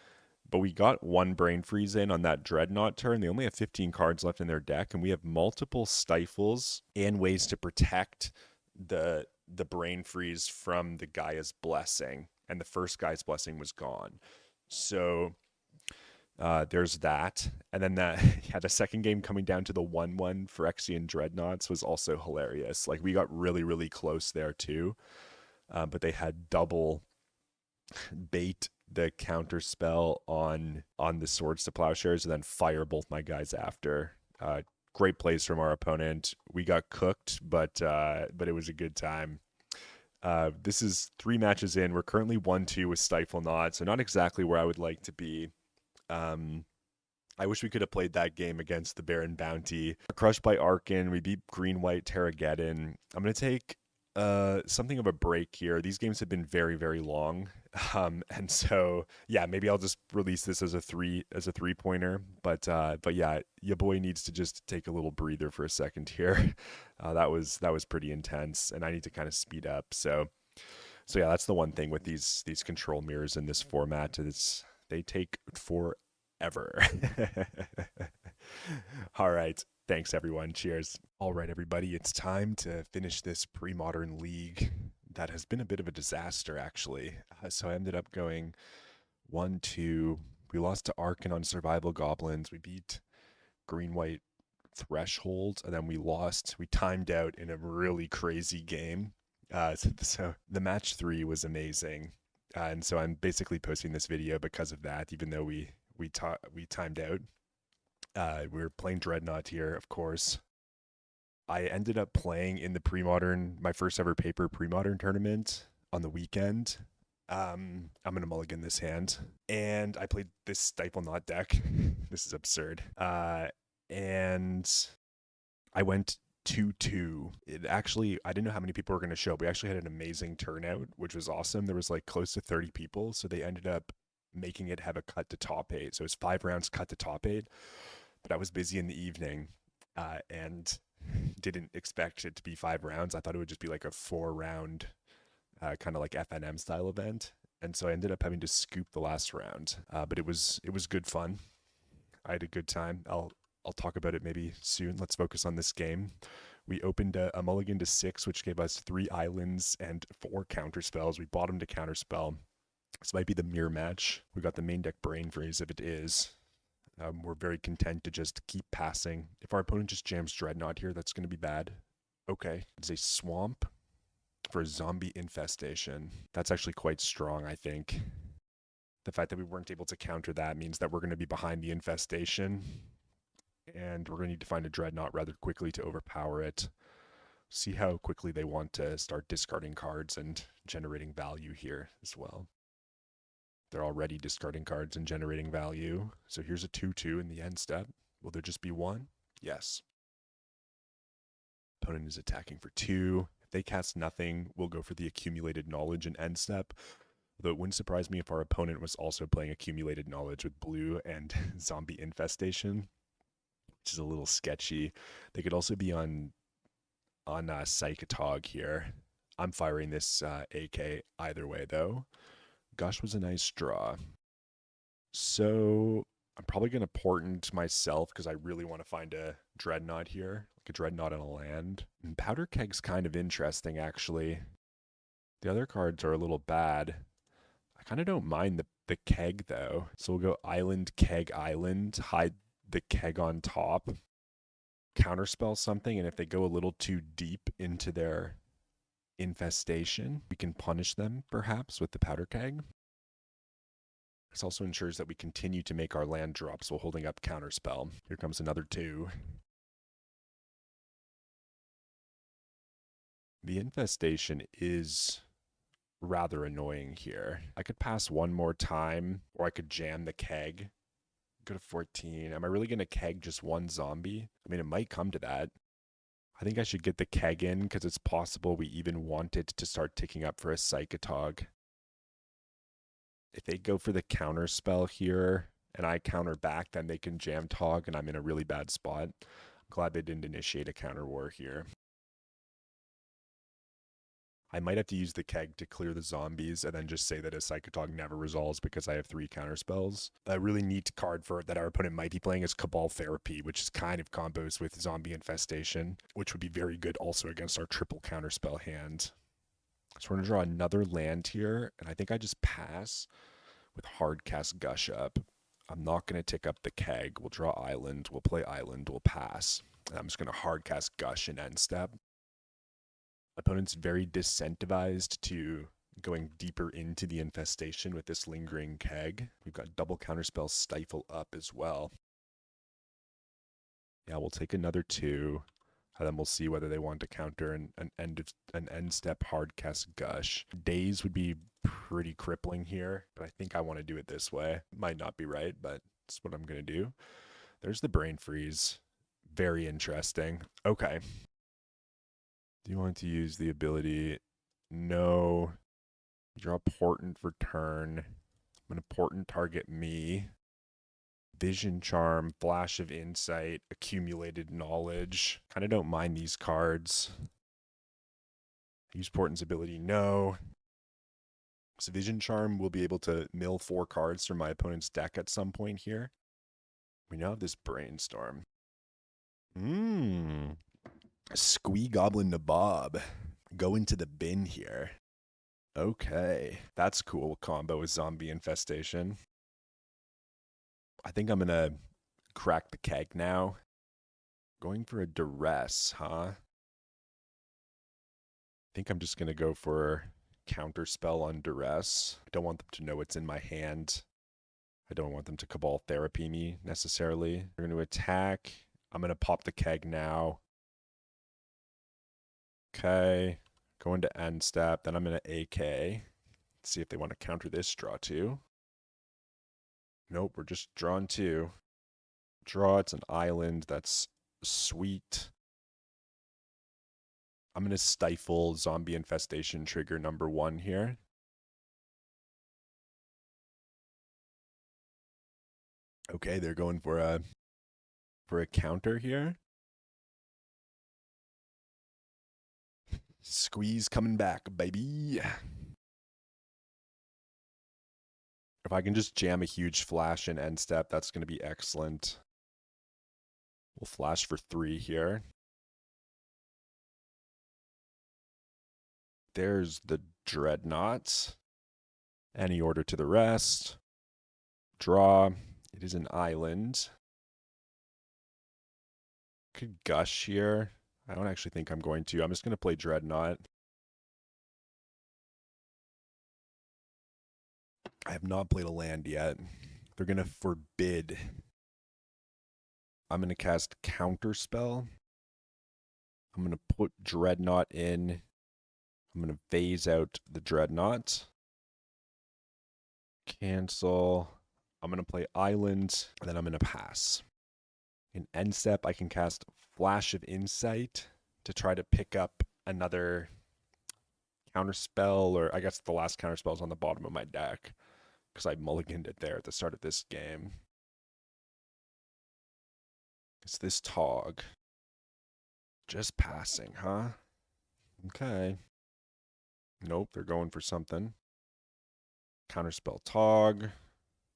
But we got one brain freeze in on that Dreadnought turn. They only have 15 cards left in their deck, and we have multiple stifles and ways to protect the brain freeze from the Gaia's Blessing. And the first Gaia's Blessing was gone. So There's that. And then yeah, the second game coming down to the 1-1 Phyrexian Dreadnoughts was also hilarious. Like, we got really, really close there too. But they had double bait the counter spell on the swords to plowshares and then fire both my guys after. Great plays from our opponent. We got cooked, but it was a good time. This is 3 matches in. We're currently 1-2 with Stiflenought, so not exactly where I would like to be. I wish we could have played that game against the Baron Bounty. Crushed by Arkin. We beat Green White Terrageddon. I'm going to take something of a break here. These games have been very, very long. And so yeah, maybe I'll just release this as a three pointer. But yeah, your boy needs to just take a little breather for a second here. That was pretty intense, and I need to kind of speed up. So yeah, that's the one thing with these control mirrors in this format is they take forever. All right. Thanks, everyone. Cheers. All right, everybody. It's time to finish this Premodern League. That has been a bit of a disaster, actually. So I ended up going 1-2. We lost to Arkin on Survival Goblins. We beat Green White Threshold, and then we lost. We timed out in a really crazy game. So the match 3 was amazing. And so I'm basically posting this video because of that, even though we timed out. We were playing Dreadnought here, of course. I ended up playing in the Premodern, my first ever paper Premodern tournament on the weekend. I'm going to mulligan this hand. And I played this Stiflenought deck. This is absurd. And I went 2-2. It actually, I didn't know how many people were going to show up. We actually had an amazing turnout, which was awesome. There was like close to 30 people. So they ended up making it have a cut to top 8. So it was 5 rounds cut to top 8. But I was busy in the evening and didn't expect it to be 5 rounds. I thought it would just be like a 4-round kind of like FNM style event. And so I ended up having to scoop the last round. But it was good fun. I had a good time. I'll talk about it maybe soon. Let's focus on this game. We opened a mulligan to 6, which gave us 3 islands and 4 counter spells. We bottomed a counter spell. This might be the mirror match. We got the main deck brain freeze if it is. We're very content to just keep passing. If our opponent just jams Dreadnought here, that's going to be bad. Okay. It's a swamp for a zombie infestation. That's actually quite strong, I think. The fact that we weren't able to counter that means that we're going to be behind the infestation. And we're going to need to find a Dreadnought rather quickly to overpower it. See how quickly they want to start discarding cards and generating value here as well. They're already discarding cards and generating value. So here's a 2-2 in the end step. Will there just be 1? Yes. Opponent is attacking for 2. If they cast nothing, we'll go for the accumulated knowledge in end step. Though it wouldn't surprise me if our opponent was also playing accumulated knowledge with blue and zombie infestation, which is a little sketchy. They could also be on Psychotog here. I'm firing this AK either way, though. Gush was a nice draw. So I'm probably going to portent myself because I really want to find a Dreadnought here, like a Dreadnought on a land. And Powder Keg's kind of interesting, actually. The other cards are a little bad. I kind of don't mind the keg, though. So we'll go Island, Keg, Island, hide the keg on top, counterspell something, and if they go a little too deep into their infestation, we can punish them, perhaps, with the Powder Keg. This also ensures that we continue to make our land drops while holding up counterspell. Here comes another 2. The infestation is rather annoying here. I could pass one more time, or I could jam the keg. Go to 14. Am I really going to keg just 1 zombie? I mean, it might come to that. I think I should get the keg in because it's possible we even want it to start ticking up for a Psychotog. If they go for the counter spell here and I counter back, then they can jam Tog and I'm in a really bad spot. I'm glad they didn't initiate a counter war here. I might have to use the keg to clear the zombies and then just say that a Psychotog never resolves because I have 3 counter spells. A really neat card for that our opponent might be playing is Cabal Therapy, which is kind of combos with Zombie Infestation, which would be very good also against our triple counter spell hand. So we're going to draw another land here, and I think I just pass with Hardcast Gush up. I'm not going to tick up the keg. We'll draw island. We'll play island. We'll pass. And I'm just going to hard cast Gush and end step. Opponent's very disincentivized to going deeper into the infestation with this lingering keg. We've got double counterspell Stifle up as well. Yeah, we'll take another 2. And then we'll see whether they want to counter an end step hard cast Gush. Daze would be pretty crippling here, but I think I want to do it this way. Might not be right, but it's what I'm going to do. There's the Brain Freeze. Very interesting. Okay. Do you want to use the ability? No. Draw Portent for turn. I'm going to Portent target me. Vision Charm, Flash of Insight, Accumulated Knowledge. Kind of don't mind these cards. Use Portent's ability, no. So Vision Charm will be able to mill 4 cards from my opponent's deck at some point here. We now have this Brainstorm. Squee Goblin Nabob. Go into the bin here. Okay, that's cool combo with Zombie Infestation. I think I'm going to crack the keg now. Going for a Duress, huh? I think I'm just going to go for Counterspell on Duress. I don't want them to know it's in my hand. I don't want them to Cabal Therapy me necessarily. They're going to attack. I'm going to pop the keg now. Okay. Go into end step. Then I'm going to AK. See if they want to counter this draw too. Nope, we're just drawing 2. Draw, it's an island. That's sweet. I'm going to stifle Zombie Infestation trigger number 1 here. Okay, they're going for a counter here. Squeeze coming back, baby. If I can just jam a huge flash in end step, that's going to be excellent. We'll flash for 3 here. There's the Dreadnought. Any order to the rest. Draw. It is an island. Could Gush here. I don't actually think I'm going to. I'm just going to play Dreadnought. I have not played a land yet. They're going to forbid. I'm going to cast Counterspell. I'm going to put Dreadnought in. I'm going to phase out the Dreadnought. Cancel. I'm going to play Island, and then I'm going to pass. In end step, I can cast Flash of Insight to try to pick up another counterspell, or I guess the last counterspell is on the bottom of my deck, because I mulliganed it there at the start of this game. It's this Tog. Just passing, huh? Okay. Nope, they're going for something. Counterspell Tog.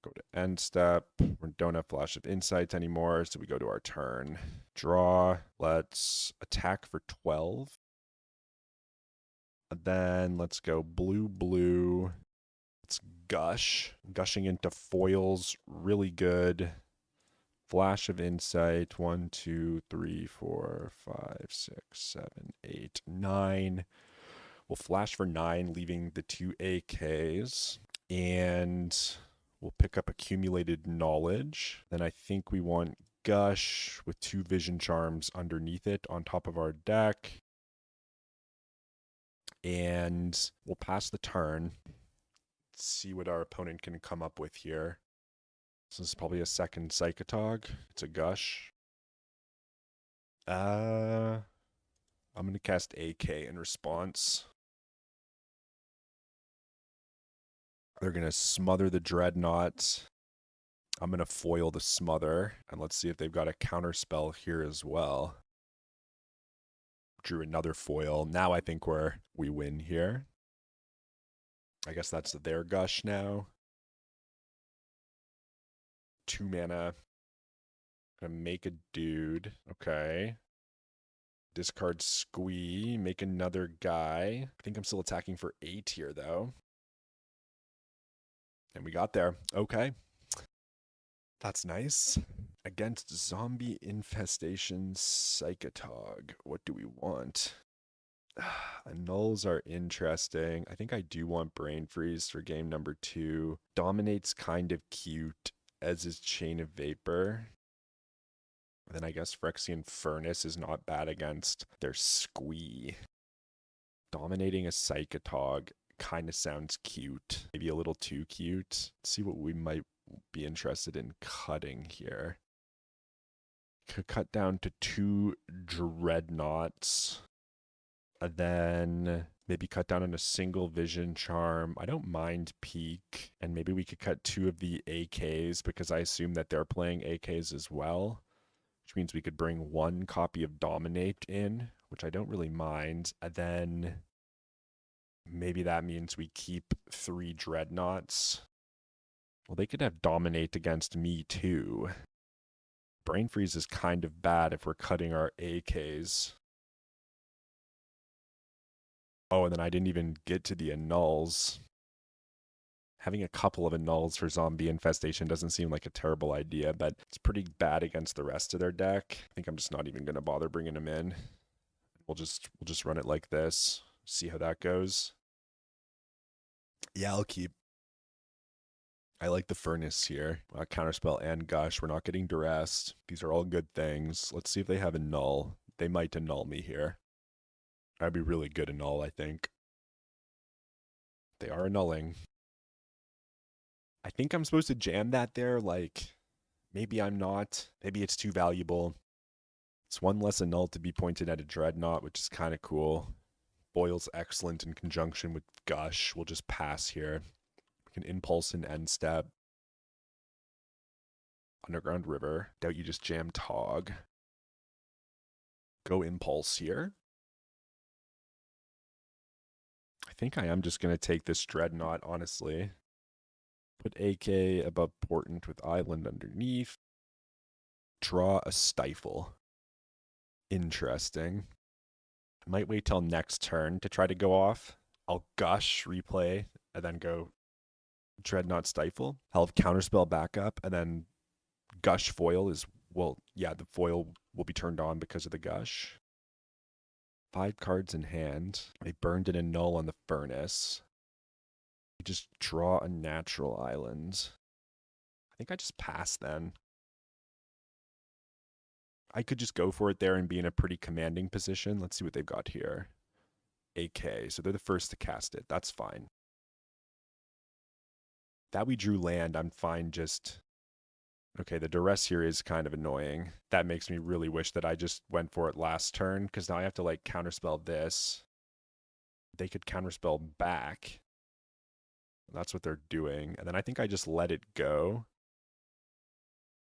Go to end step. We don't have Flash of Insight anymore, so we go to our turn. Draw. Let's attack for 12. And then let's go blue, blue. Let's Gush. Gushing into foils. Really good. Flash of Insight. 1, 2, 3, 4, 5, 6, 7, 8, 9. We'll flash for 9, leaving the 2 AKs. And we'll pick up Accumulated Knowledge. Then I think we want Gush with 2 Vision Charms underneath it on top of our deck. And we'll pass the turn. See what our opponent can come up with here. So this is probably a second Psychotog. It's a Gush. I'm going to cast AK in response. They're going to smother the Dreadnought. I'm going to foil the smother. And let's see if they've got a counter spell here as well. Drew another foil. Now I think we win here. I guess that's their Gush now. 2 mana. Gonna make a dude. Okay. Discard Squee. Make another guy. I think I'm still attacking for 8 here, though. And we got there. Okay. That's nice. Against zombie infestation psychotog. What do we want? Nulls are interesting. I think I do want Brain Freeze for game number 2. Dominate's kind of cute, as is Chain of Vapor. Then I guess Phyrexian Furnace is not bad against their Squee. Dominating a Psychotog kind of sounds cute. Maybe a little too cute. Let's see what we might be interested in cutting here. Could cut down to 2 Dreadnoughts. And then maybe cut down on a single Vision Charm. I don't mind Peak. And maybe we could cut 2 of the AKs because I assume that they're playing AKs as well. Which means we could bring 1 copy of Dominate in, which I don't really mind. And then maybe that means we keep 3 Dreadnoughts. Well, they could have Dominate against me too. Brain Freeze is kind of bad if we're cutting our AKs. Oh, and then I didn't even get to the annuls. Having a couple of annuls for zombie infestation doesn't seem like a terrible idea, but it's pretty bad against the rest of their deck. I think I'm just not even going to bother bringing them in. We'll just run it like this. See how that goes. Yeah, I'll keep. I like the Furnace here. Counterspell and Gush. We're not getting duressed. These are all good things. Let's see if they have a null. They might annul me here. That'd be really good annul, I think. They are annulling. I think I'm supposed to jam that there. Like, maybe I'm not. Maybe it's too valuable. It's 1 less annul to be pointed at a Dreadnought, which is kind of cool. Boil's excellent in conjunction with Gush. We'll just pass here. We can Impulse and End Step. Underground River. Doubt you just jam Tog. Go Impulse here. I think I am just going to take this Dreadnought, honestly. Put AK above Portent with Island underneath. Draw a Stifle. Interesting. I might wait till next turn to try to go off. I'll Gush, replay, and then go Dreadnought Stifle. I'll have Counterspell backup, and then Gush foil is, well, yeah, the foil will be turned on because of the Gush. 5 cards in hand. They burned an annul on the Furnace. You just draw a natural island. I think I just pass then. I could just go for it there and be in a pretty commanding position. Let's see what they've got here. AK, so they're the first to cast it. That's fine. That we drew land, I'm fine just... Okay, the duress here is kind of annoying. That makes me really wish that I just went for it last turn, because now I have to, like, counterspell this. They could counterspell back. That's what they're doing. And then I think I just let it go.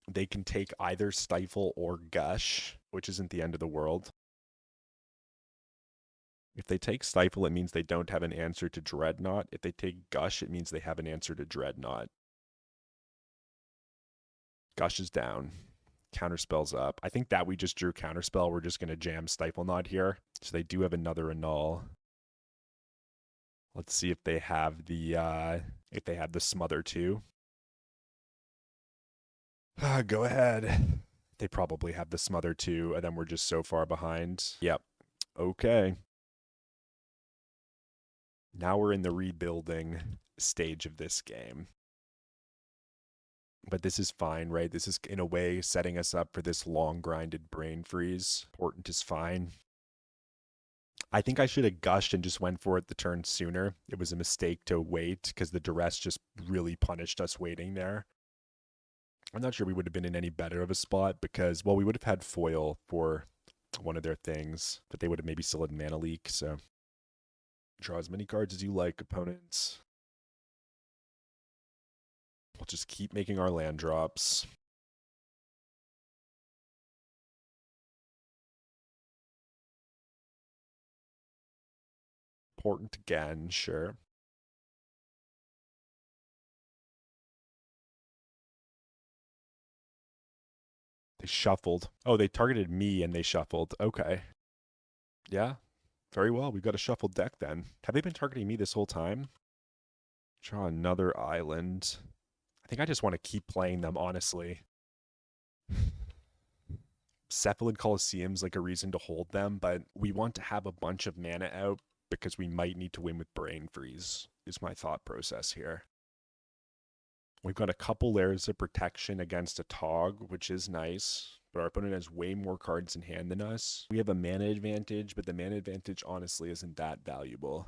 They can take either Stifle or Gush, which isn't the end of the world. If they take Stifle, it means they don't have an answer to Dreadnought. If they take Gush, it means they have an answer to Dreadnought. Gush is down. Counterspell's up. I think that we just drew Counterspell. We're just going to jam Stiflenought here. So they do have another annul. Let's see if they have the Smother too. Go ahead. They probably have the Smother too, and then we're just so far behind. Yep. Okay. Now we're in the rebuilding stage of this game. But this is fine, right? This is, in a way, setting us up for this long-grinded Brain Freeze. Portent is fine. I think I should have gushed and just went for it the turn sooner. It was a mistake to wait, because the duress just really punished us waiting there. I'm not sure we would have been in any better of a spot, because, well, we would have had foil for one of their things, but they would have maybe still had Mana Leak, so... Draw as many cards as you like, opponents. We'll just keep making our land drops. Portent again, sure. They shuffled. Oh, they targeted me and they shuffled. Okay. Yeah, very well. We've got a shuffled deck then. Have they been targeting me this whole time? Draw another island. I think I just want to keep playing them, honestly. Cephalid Colosseum's like a reason to hold them, but we want to have a bunch of mana out because we might need to win with Brain Freeze, is my thought process here. We've got a couple layers of protection against a Tog, which is nice, but our opponent has way more cards in hand than us. We have a mana advantage, but the mana advantage honestly isn't that valuable.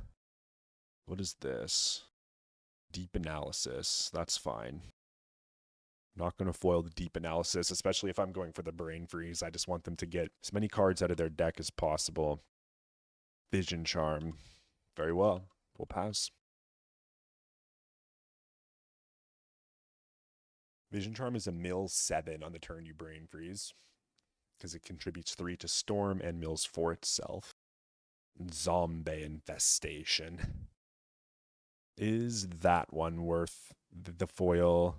What is this? Deep Analysis. That's fine. Not going to foil the Deep Analysis, especially if I'm going for the Brain Freeze. I just want them to get as many cards out of their deck as possible. Vision Charm. Very well. We'll pass. Vision Charm is a mill 7 on the turn you Brain Freeze, because it contributes 3 to Storm and mills 4 itself. Zombie Infestation. Is that one worth the foil?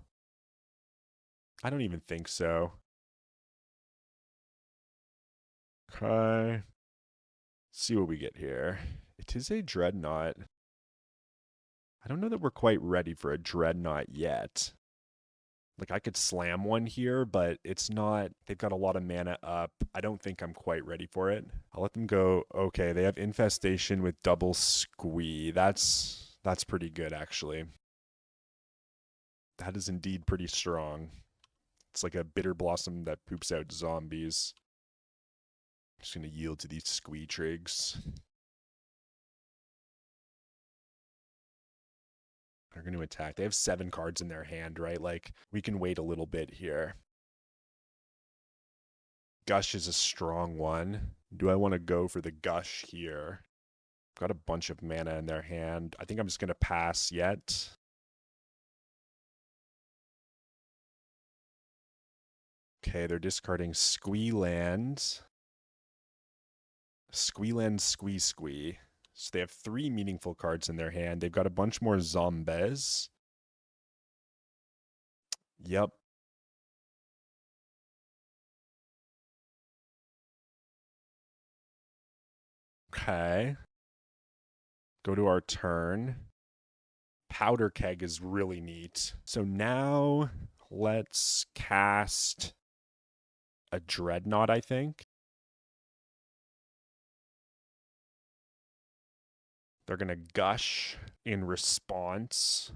I don't even think so. Okay. See what we get here. It is a Dreadnought. I don't know that we're quite ready for a Dreadnought yet. Like, I could slam one here, but it's not... They've got a lot of mana up. I don't think I'm quite ready for it. I'll let them go. Okay, they have Infestation with double Squee. That's pretty good, actually. That is indeed pretty strong. It's like a Bitter Blossom that poops out zombies. I'm just going to yield to these Squee trigs. They're going to attack. They have 7 cards in their hand, right? Like, we can wait a little bit here. Gush is a strong one. Do I want to go for the Gush here? Got a bunch of mana in their hand. I think I'm just going to pass yet. Okay, they're discarding Squee Land. Squee Land, Squee Squee. So they have 3 meaningful cards in their hand. They've got a bunch more zombies. Yep. Okay. Go to our turn. Powder Keg is really neat. So now let's cast a Dreadnought, I think. They're going to Gush in response.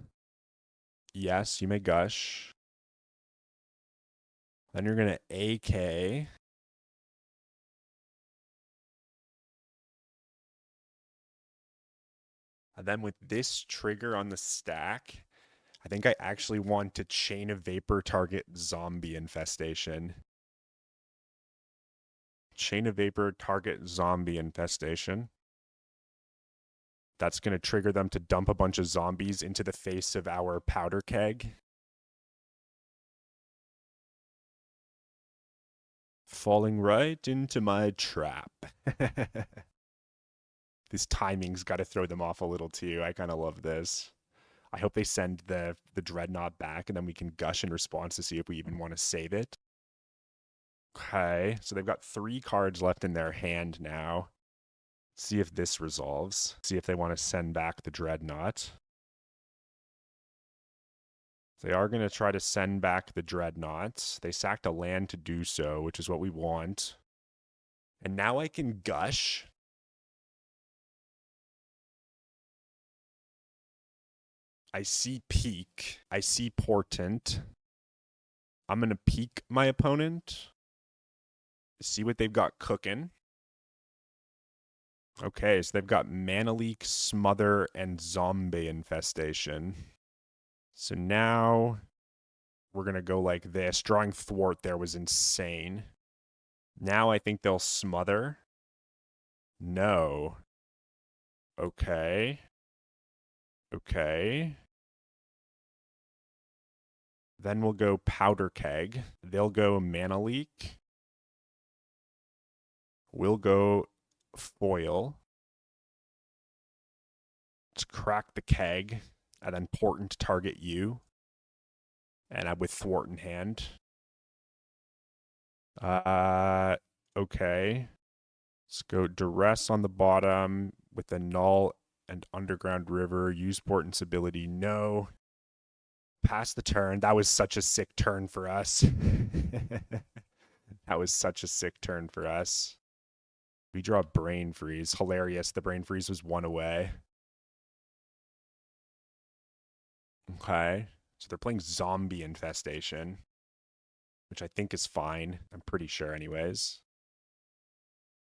Yes, you may Gush. Then you're going to AK. And then with this trigger on the stack, I think I actually want to Chain of Vapor target Zombie Infestation. Chain of Vapor target Zombie Infestation. That's going to trigger them to dump a bunch of zombies into the face of our Powder Keg. Falling right into my trap. This timing's got to throw them off a little too. I kind of love this. I hope they send the Dreadnought back and then we can Gush in response to see if we even want to save it. Okay, so they've got 3 cards left in their hand now. See if this resolves. See if they want to send back the Dreadnought. They are going to try to send back the Dreadnought. They sacked a land to do so, which is what we want. And now I can Gush. I see Peak. I see Portent. I'm going to peek my opponent. See what they've got cooking. Okay, so they've got Mana Leak, Smother, and Zombie Infestation. So now we're going to go like this. Drawing Thwart there was insane. Now I think they'll Smother. No. Okay. Okay. Then we'll go Powder Keg. They'll go Mana Leak. We'll go Foil. Let's crack the keg and then Portent to target you. And I'm with Thwart in hand. Okay. Let's go Duress on the bottom with the Null and Underground River. Use Portent's ability. No. Pass the turn. That was such a sick turn for us. That was such a sick turn for us. We draw Brain Freeze. Hilarious. The Brain Freeze was 1 away. Okay. So they're playing Zombie Infestation, which I think is fine. I'm pretty sure anyways.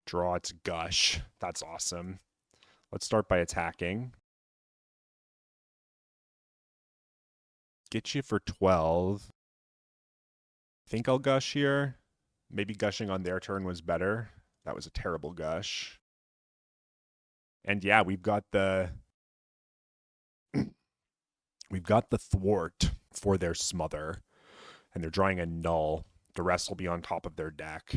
Draw its Gush. That's awesome. Let's start by attacking. Get you for 12. Think I'll Gush here. Maybe gushing on their turn was better. That was a terrible gush. And yeah, we've got the thwart for their smother. And they're drawing a null. The rest will be on top of their deck.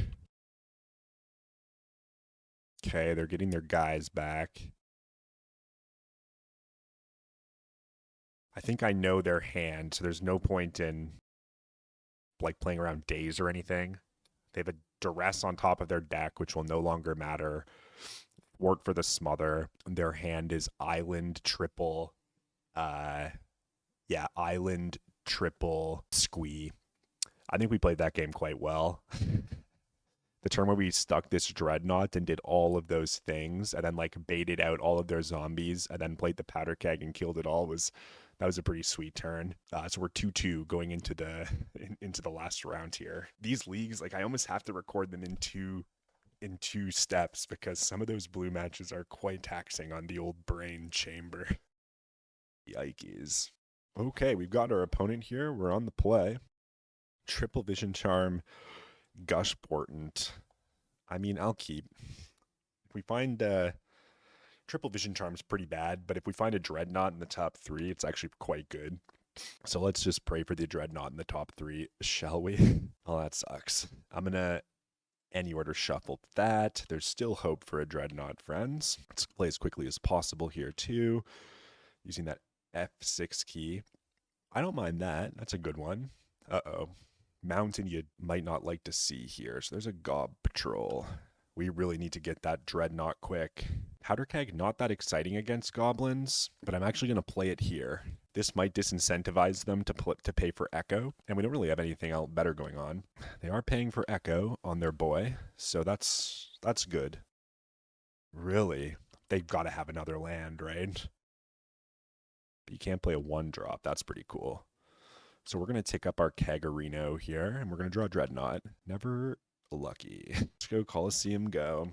Okay, they're getting their guys back. I think I know their hand, so there's no point in like playing around days or anything. They have a duress on top of their deck, which will no longer matter. Thwart for the smother. Their hand is island triple. Island triple squee. I think we played that game quite well. The turn where we stuck this dreadnought and did all of those things and then like baited out all of their zombies and then played the powder keg and killed it all that was a pretty sweet turn. So we're 2-2 going into the last round here. These leagues, like I almost have to record them in two steps because some of those blue matches are quite taxing on the old brain chamber. Yikes. Okay, we've got our opponent here. We're on the play. Triple Vision Charm, Gush Portent. I mean, I'll keep. If we find Triple Vision Charm's pretty bad, but if we find a Dreadnought in the top 3, it's actually quite good. So let's just pray for the Dreadnought in the top 3, shall we? Oh, that sucks. I'm going to any order shuffle that. There's still hope for a Dreadnought, friends. Let's play as quickly as possible here, too, using that F6 key. I don't mind that. That's a good one. Uh-oh. Mountain you might not like to see here. So there's a Gob Patrol. We really need to get that Dreadnought quick. Powder Keg, not that exciting against Goblins, but I'm actually going to play it here. This might disincentivize them to pay for Echo, and we don't really have anything else better going on. They are paying for Echo on their boy, so that's good. Really? They've got to have another land, right? But you can't play a 1-drop. That's pretty cool. So we're going to tick up our Kegarino here, and we're going to draw Dreadnought. Never lucky. Let's go Coliseum go.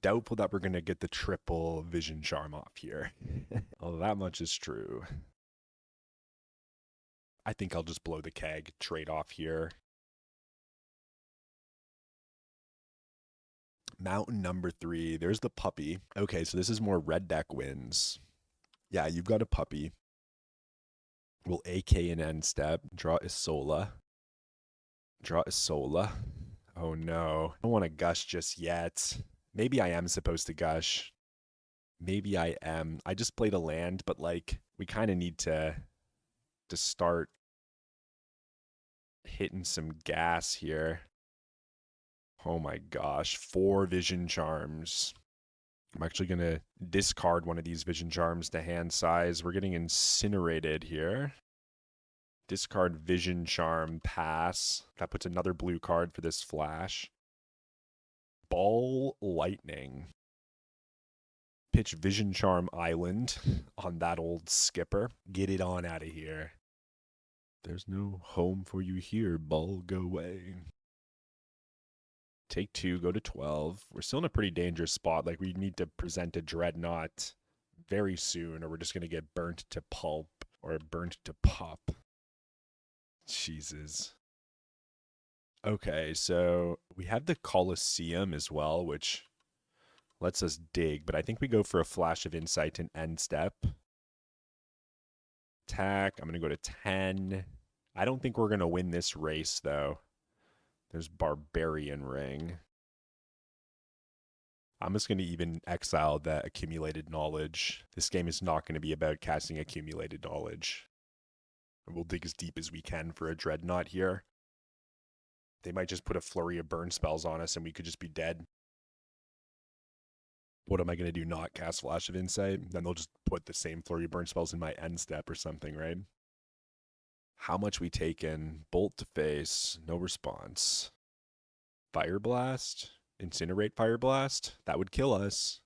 Doubtful that we're going to get the triple Vision Charm off here. Oh, that much is true. I think I'll just blow the keg, trade off here. Mountain number 3. There's the puppy. Okay, so this is more red deck wins. Yeah, you've got a puppy. We'll AK an end step. Draw Isola. Draw Isola. Oh no. I don't want to gush just yet. Maybe I am supposed to gush. Maybe I am. I just played a land, but like we kind of need to start hitting some gas here. Oh my gosh. 4 Vision Charms. I'm actually going to discard one of these Vision Charms to hand size. We're getting incinerated here. Discard Vision Charm, pass. That puts another blue card for this flash. Ball Lightning. Pitch Vision Charm Island on that old skipper. Get it on out of here. There's no home for you here, ball, go away. Take 2, go to 12. We're still in a pretty dangerous spot. Like, we need to present a Dreadnought very soon, or we're just going to get burnt to pulp or burnt to pop. Jesus. Okay, so we have the Coliseum as well, which lets us dig, but I think we go for a Flash of Insight and end step. Attack. I'm going to go to 10. I don't think we're going to win this race, though. There's Barbarian Ring. I'm just going to even exile that Accumulated Knowledge. This game is not going to be about casting Accumulated Knowledge. We'll dig as deep as we can for a Dreadnought here. They might just put a flurry of burn spells on us and we could just be dead. What am I going to do? Not cast Flash of Insight? Then they'll just put the same flurry burn spells in my end step or something, right? How much we taken? Bolt to face, no response. Fire Blast? Incinerate Fire Blast? That would kill us.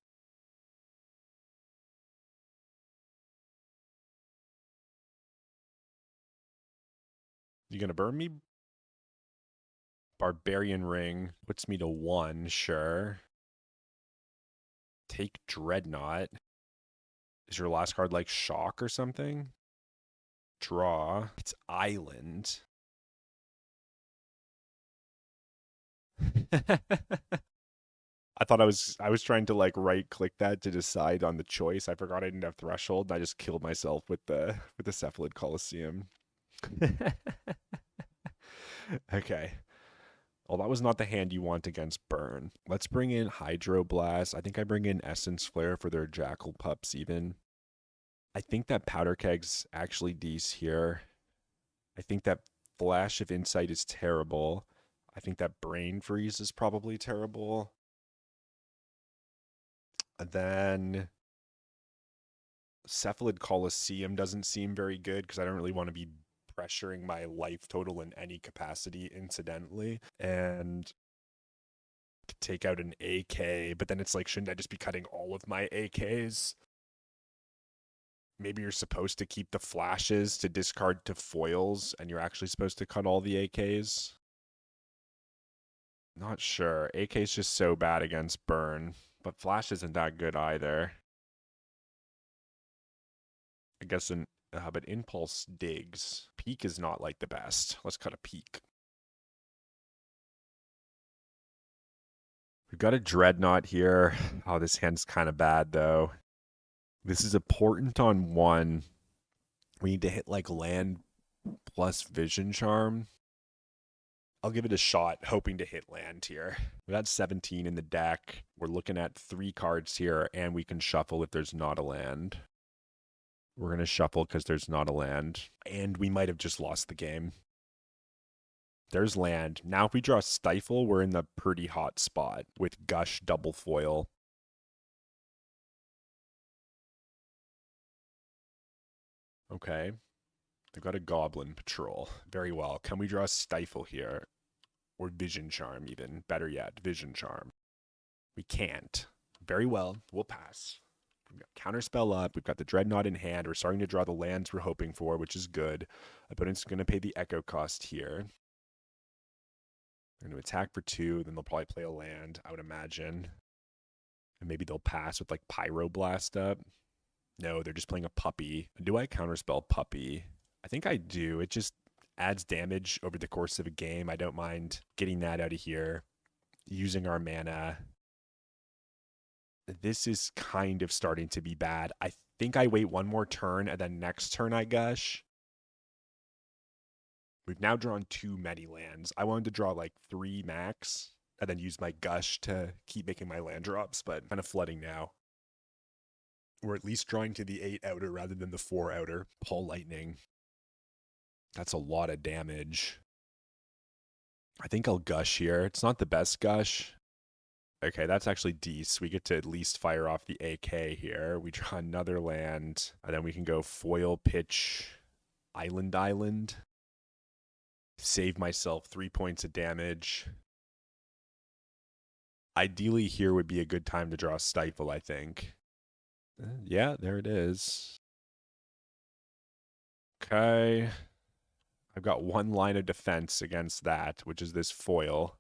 You gonna burn me? Barbarian Ring puts me to 1, sure. Take Dreadnought. Is your last card like Shock or something? Draw. It's Island. I thought I was trying to like right click that to decide on the choice. I forgot I didn't have Threshold and I just killed myself with the Cephalid Coliseum. Okay. Well, that was not the hand you want against Burn. Let's bring in Hydroblast. I think I bring in Essence Flare for their Jackal Pups even. I think that Powder Keg's actually decent here. I think that Flash of Insight is terrible. I think that Brain Freeze is probably terrible. And then Cephalid Coliseum doesn't seem very good because I don't really want to be pressuring my life total in any capacity incidentally. And take out an AK, but then it's like, shouldn't I just be cutting all of my AKs? Maybe you're supposed to keep the flashes to discard to foils, and you're actually supposed to cut all the AKs? Not sure. AK's just so bad against Burn, but Flash isn't that good either. I guess but Impulse digs. Peak is not like the best. Let's cut a Peak. We've got a Dreadnought here. Oh, this hand's kind of bad though. This is important on 1. We need to hit like land plus Vision Charm. I'll give it a shot, hoping to hit land here. We got 17 in the deck. We're looking at 3 cards here, and we can shuffle if there's not a land. We're going to shuffle because there's not a land, and we might have just lost the game. There's land. Now if we draw Stifle, we're in the pretty hot spot with Gush double foil. Okay. They've got a Goblin Patrol. Very well. Can we draw Stifle here? Or Vision Charm even. Better yet, Vision Charm. We can't. Very well. We'll pass. We've got Counterspell up. We've got the Dreadnought in hand. We're starting to draw the lands we're hoping for, which is good. Opponent's going to pay the Echo cost here. They're going to attack for 2. Then they'll probably play a land, I would imagine. And maybe they'll pass with like Pyroblast up. No, they're just playing a Puppy. Do I Counterspell Puppy? I think I do. It just adds damage over the course of a game. I don't mind getting that out of here, using our mana. This is kind of starting to be bad. I think I wait 1 more turn, and then next turn I Gush. We've now drawn too many lands. I wanted to draw like 3 max, and then use my Gush to keep making my land drops, but kind of flooding now. We're at least drawing to the 8 outer rather than the 4 outer. Pull Lightning. That's a lot of damage. I think I'll Gush here. It's not the best Gush. Okay, that's actually decent. We get to at least fire off the AK here. We draw another land, and then we can go foil pitch Island. Save myself 3 points of damage. Ideally here would be a good time to draw Stifle, I think. Yeah, there it is. Okay. I've got 1 line of defense against that, which is this foil.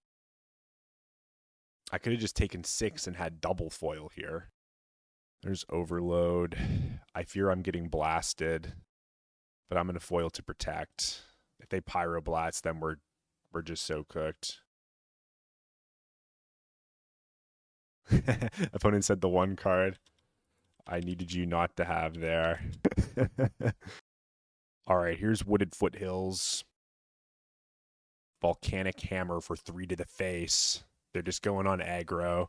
I could have just taken 6 and had double foil here. There's Overload. I fear I'm getting blasted, but I'm going to foil to protect. If they Pyroblast, then we're just so cooked. Opponent said the 1 card I needed you not to have there. All right, here's Wooded Foothills. Volcanic Hammer for 3 to the face. They're just going on aggro.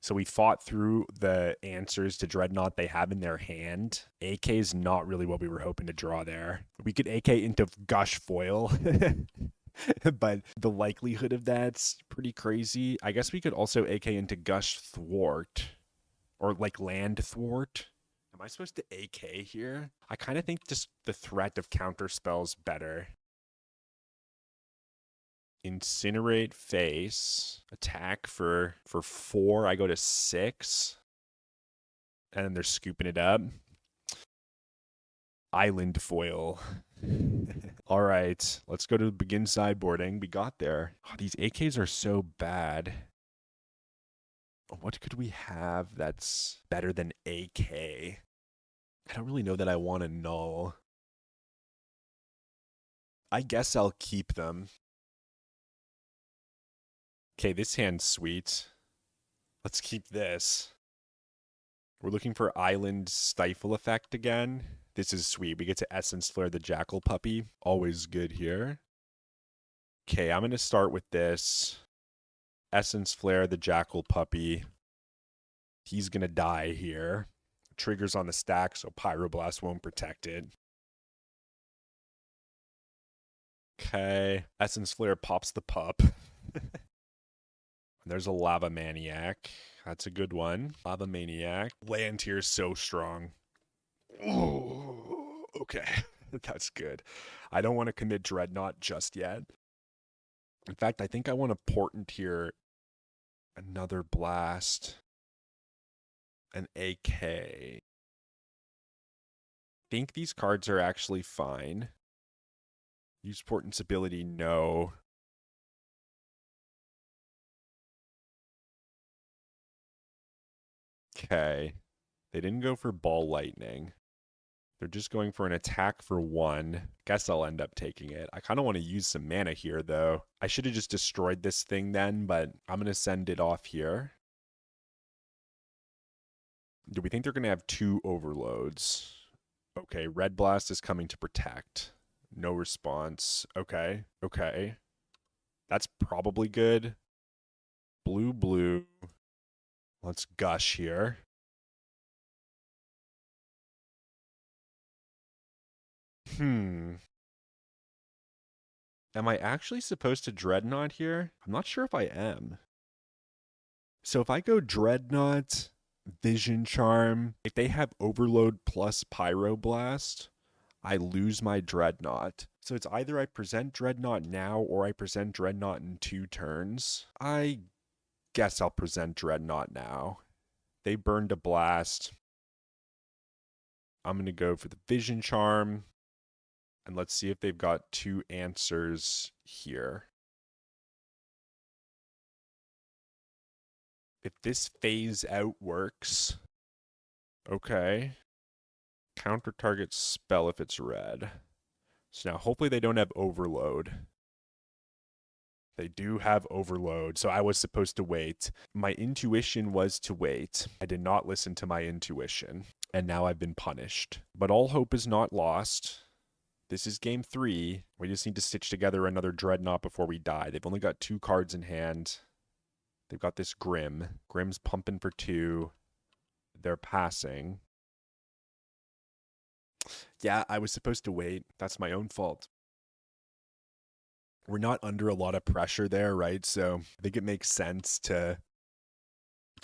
So we fought through the answers to Dreadnought they have in their hand. AK is not really what we were hoping to draw there. We could AK into Gush foil, but the likelihood of that's pretty crazy. I guess we could also AK into Gush Thwart. Or like land thwart. Am I supposed to AK here? I kind of think just the threat of counter spells better. Incinerate face. Attack for 4. I go to 6. And then they're scooping it up. Island foil. All right, let's go to begin sideboarding. We got there. Oh, these AKs are so bad. What could we have that's better than AK? I don't really know that I want to null. I guess I'll keep them. Okay, this hand's sweet. Let's keep this. We're looking for Island Stifle effect again. This is sweet. We get to Essence Flare the Jackal Puppy. Always good here. Okay, I'm going to start with this. Essence Flare the Jackal Puppy. He's going to die here. Triggers on the stack, so Pyroblast won't protect it. Okay, Essence Flare pops the pup. There's a Lava Maniac. That's a good one. Lava Maniac. Land here is so strong. Ooh, okay, that's good. I don't want to commit Dreadnought just yet. In fact, I think I want to Portent here. Another Blast. An AK. I think these cards are actually fine. Use Portent's ability, no. Okay. They didn't go for Ball Lightning. They're just going for an attack for 1. Guess I'll end up taking it. I kind of want to use some mana here, though. I should have just destroyed this thing then, but I'm going to send it off here. Do we think they're going to have 2 overloads? Okay, Red Blast is coming to protect. No response. Okay, okay. That's probably good. Blue, blue. Let's gush here. Am I actually supposed to Dreadnought here? I'm not sure if I am. So if I go Dreadnought, Vision Charm, if they have Overload plus Pyroblast, I lose my Dreadnought. So it's either I present Dreadnought now or I present Dreadnought in 2 turns. I guess I'll present Dreadnought now. They burned a blast. I'm going to go for the Vision Charm. And let's see if they've got 2 answers here. If this phase out works, okay. Counter target spell if it's red. So now hopefully they don't have Overload. They do have Overload, so I was supposed to wait. My intuition was to wait. I did not listen to my intuition, and now I've been punished. But all hope is not lost. This is game 3. We just need to stitch together another Dreadnought before we die. They've only got 2 cards in hand. They've got this Grim. Grim's pumping for 2. They're passing. Yeah, I was supposed to wait. That's my own fault. We're not under a lot of pressure there, right? So I think it makes sense to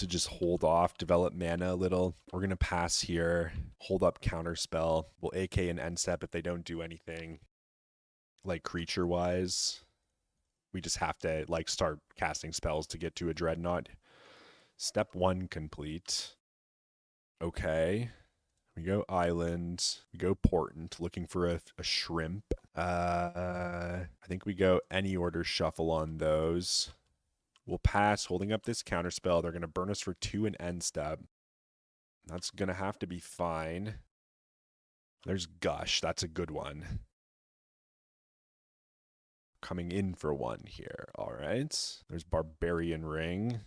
just hold off, develop mana a little. We're going to pass here, hold up counterspell. We'll AK and end step if they don't do anything like creature-wise. We just have to like start casting spells to get to a Dreadnought. Step 1 complete. Okay. We go Island. We go Portent, looking for a Shrimp. I think we go any order shuffle on those. We'll pass, holding up this counterspell. They're going to burn us for 2 and end step. That's going to have to be fine. There's Gush. That's a good one. Coming in for 1 here. All right. There's Barbarian Ring.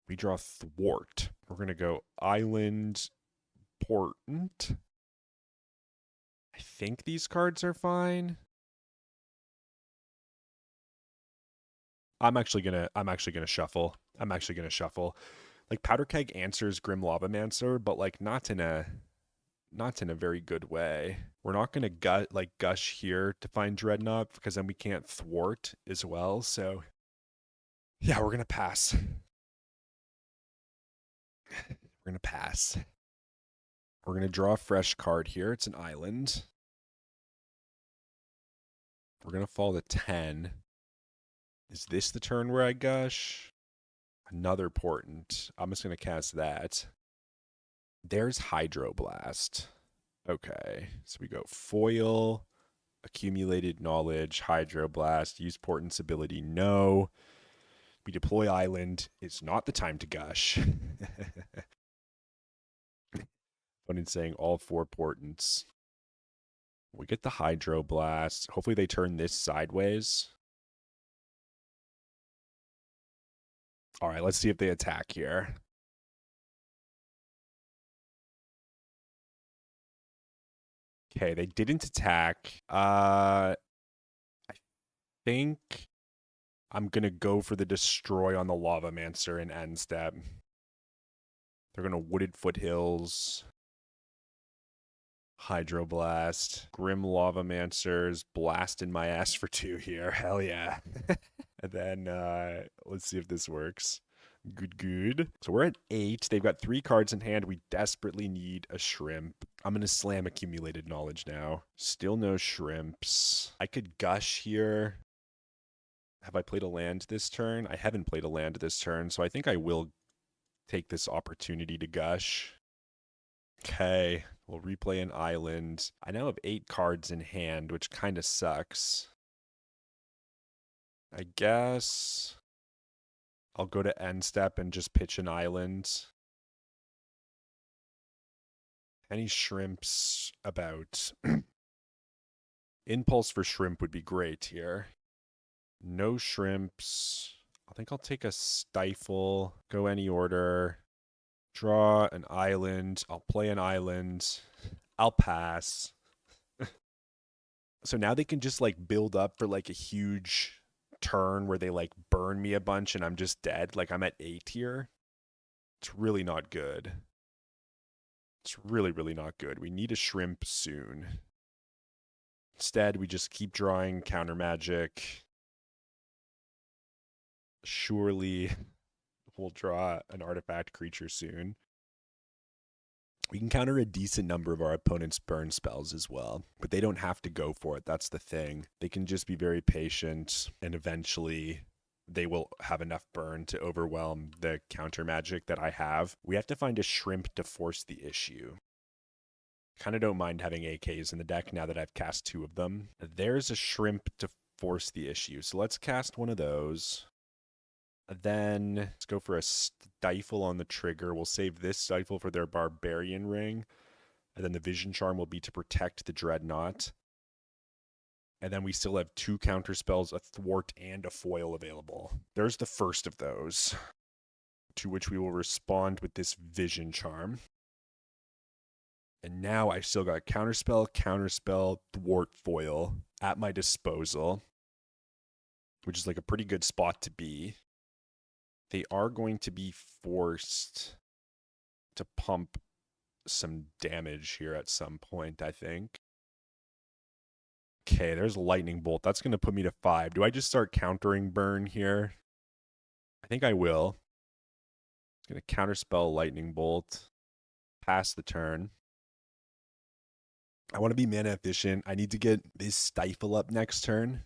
We draw Thwart. We're going to go Island, Portent. I think these cards are fine. I'm actually gonna shuffle. Like Powder Keg answers Grim Lavamancer, but like not in a very good way. We're not gonna gush here to find Dreadnought because then we can't thwart as well. So yeah, we're gonna pass. We're going to pass. We're going to draw a fresh card here. It's an island. We're going to fall to 10. Is this the turn where I gush? Another portent. I'm just going to cast that. There's Hydroblast. Okay, so we go foil, accumulated knowledge, Hydroblast, use portent's ability, no. We deploy island. It's not the time to gush. Opponent's saying all 4 portents. We get the Hydroblast. Hopefully they turn this sideways. All right, let's see if they attack here. Okay, they didn't attack. I think I'm going to go for the destroy on the Lavamancer in end step. They're going to Wooded Foothills. Hydroblast. Grim Lavamancers. Blasting my ass for 2 here. Hell yeah. And then let's see if this works. Good. So we're at 8. They've got 3 cards in hand. We desperately need a shrimp. I'm going to slam accumulated knowledge now. Still no shrimps. I could gush here. Have I played a land this turn? I haven't played a land this turn, so I think I will take this opportunity to gush. Okay, we'll replay an island. I now have 8 cards in hand, which kind of sucks. I guess I'll go to end step and just pitch an island. Any shrimps about? Impulse for shrimp would be great here. No shrimps. I think I'll take a stifle, go any order, draw an island. I'll play an island. I'll pass. So now they can just like build up for like a huge turn where they like burn me a bunch and I'm just dead. Like I'm at 8 here. It's really not good. It's really, really not good. We need a shrimp soon. Instead, we just keep drawing counter magic. Surely we'll draw an artifact creature soon. We can counter a decent number of our opponent's burn spells as well, but they don't have to go for it. That's the thing. They can just be very patient, and eventually they will have enough burn to overwhelm the counter magic that I have. We have to find a shrimp to force the issue. Kind of don't mind having AKs in the deck now that I've cast 2 of them. There's a shrimp to force the issue, so let's cast one of those. Then let's go for a stifle on the trigger. We'll save this stifle for their barbarian ring. And then the vision charm will be to protect the dreadnought. And then we still have 2 counter spells, a thwart and a foil available. There's the first of those, to which we will respond with this vision charm. And now I still got counterspell, thwart, foil at my disposal, which is like a pretty good spot to be. They are going to be forced to pump some damage here at some point, I think. Okay, there's lightning bolt. That's going to put me to 5. Do I just start countering burn here? I think I will. I'm going to counterspell lightning bolt. Pass the turn. I want to be mana efficient. I need to get this stifle up next turn.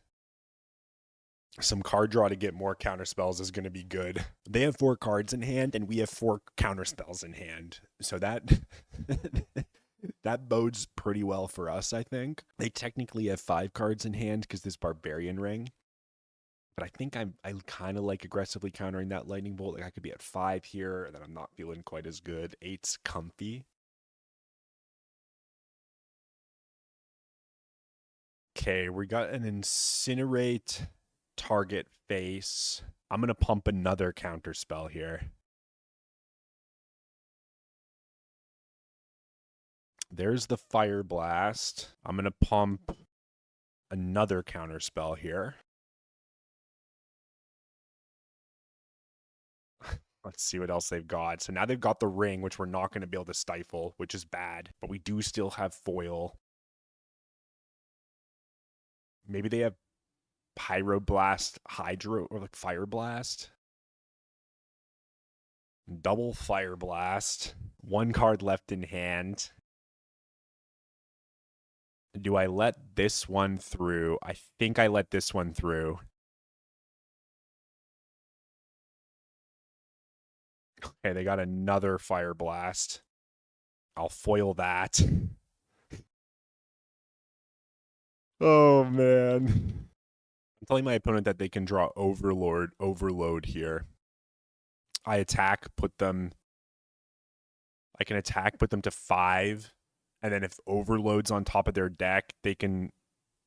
Some card draw to get more counter spells is going to be good. They have 4 cards in hand, and we have 4 counter spells in hand. So that that bodes pretty well for us, I think. They technically have 5 cards in hand because this barbarian ring. But I think I kind of like aggressively countering that lightning bolt. Like I could be at 5 here, and then I'm not feeling quite as good. 8's comfy. Okay, we got an incinerate target face. I'm going to pump another counter spell here. There's the Fire Blast. I'm going to pump another counter spell here. Let's see what else they've got. So now they've got the ring, which we're not going to be able to stifle, which is bad. But we do still have foil. Maybe they have Pyroblast, Hydro, or like Fire Blast. Double Fire Blast. One card left in hand. Do I let this one through? I think I let this one through. Okay, they got another Fire Blast. I'll foil that. Oh, man. I'm telling my opponent that they can draw Overload here. I attack, put them... I can attack, put them to 5, and then if Overload's on top of their deck, they can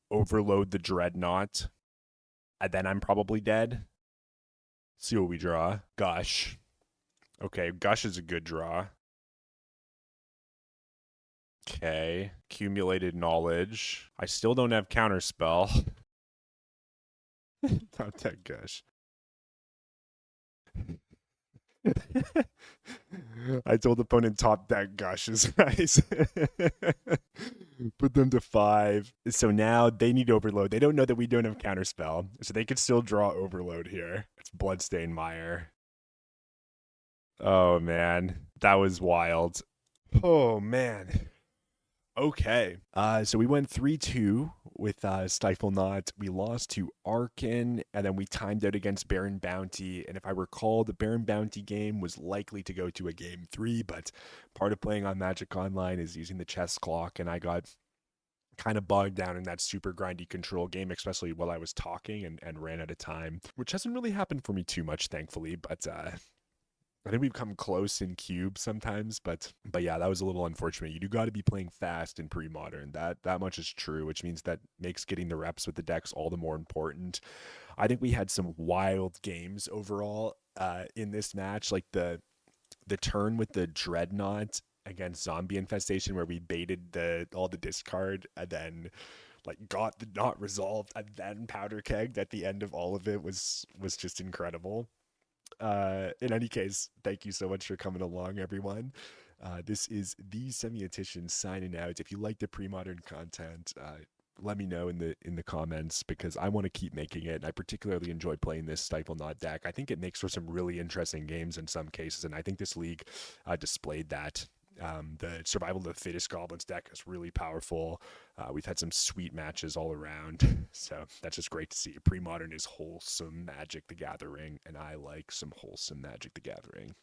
overload the Dreadnought, and then I'm probably dead. See what we draw. Gush. Okay, Gush is a good draw. Okay, accumulated knowledge. I still don't have counterspell. Top deck Gush. I told opponent top deck Gush is nice. Put them to 5. So now they need Overload. They don't know that we don't have counterspell, so they could still draw Overload here. It's Bloodstained Mire. Oh man, that was wild. Oh man. Okay. So we went 3-2 with Stiflenought. We lost to Arkin, and then we timed out against Baron Bounty. And if I recall, the Baron Bounty game was likely to go to a game 3, but part of playing on Magic Online is using the chess clock, and I got kind of bogged down in that super grindy control game, especially while I was talking and ran out of time, which hasn't really happened for me too much, thankfully, but I think we've come close in cube sometimes, but yeah, that was a little unfortunate. You do got to be playing fast in pre-modern. That much is true, which means that makes getting the reps with the decks all the more important. I think we had some wild games overall in this match, like the turn with the Dreadnought against Zombie Infestation, where we baited all the discard and then like got the not resolved and then powder kegged at the end of all of it was just incredible. In any case, thank you so much for coming along, everyone. This is the Semiotician signing out. If you like the pre-modern content, let me know in the comments, because I want to keep making it. I particularly enjoy playing this Stiflenought deck. I think it makes for some really interesting games in some cases, and I think this league displayed that. The Survival of the Fittest Goblins deck is really powerful. We've had some sweet matches all around, so that's just great to see. Pre-modern is wholesome Magic the Gathering, and I like some wholesome Magic the Gathering.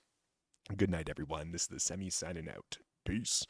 Good night, everyone. This is the Semi signing out. Peace.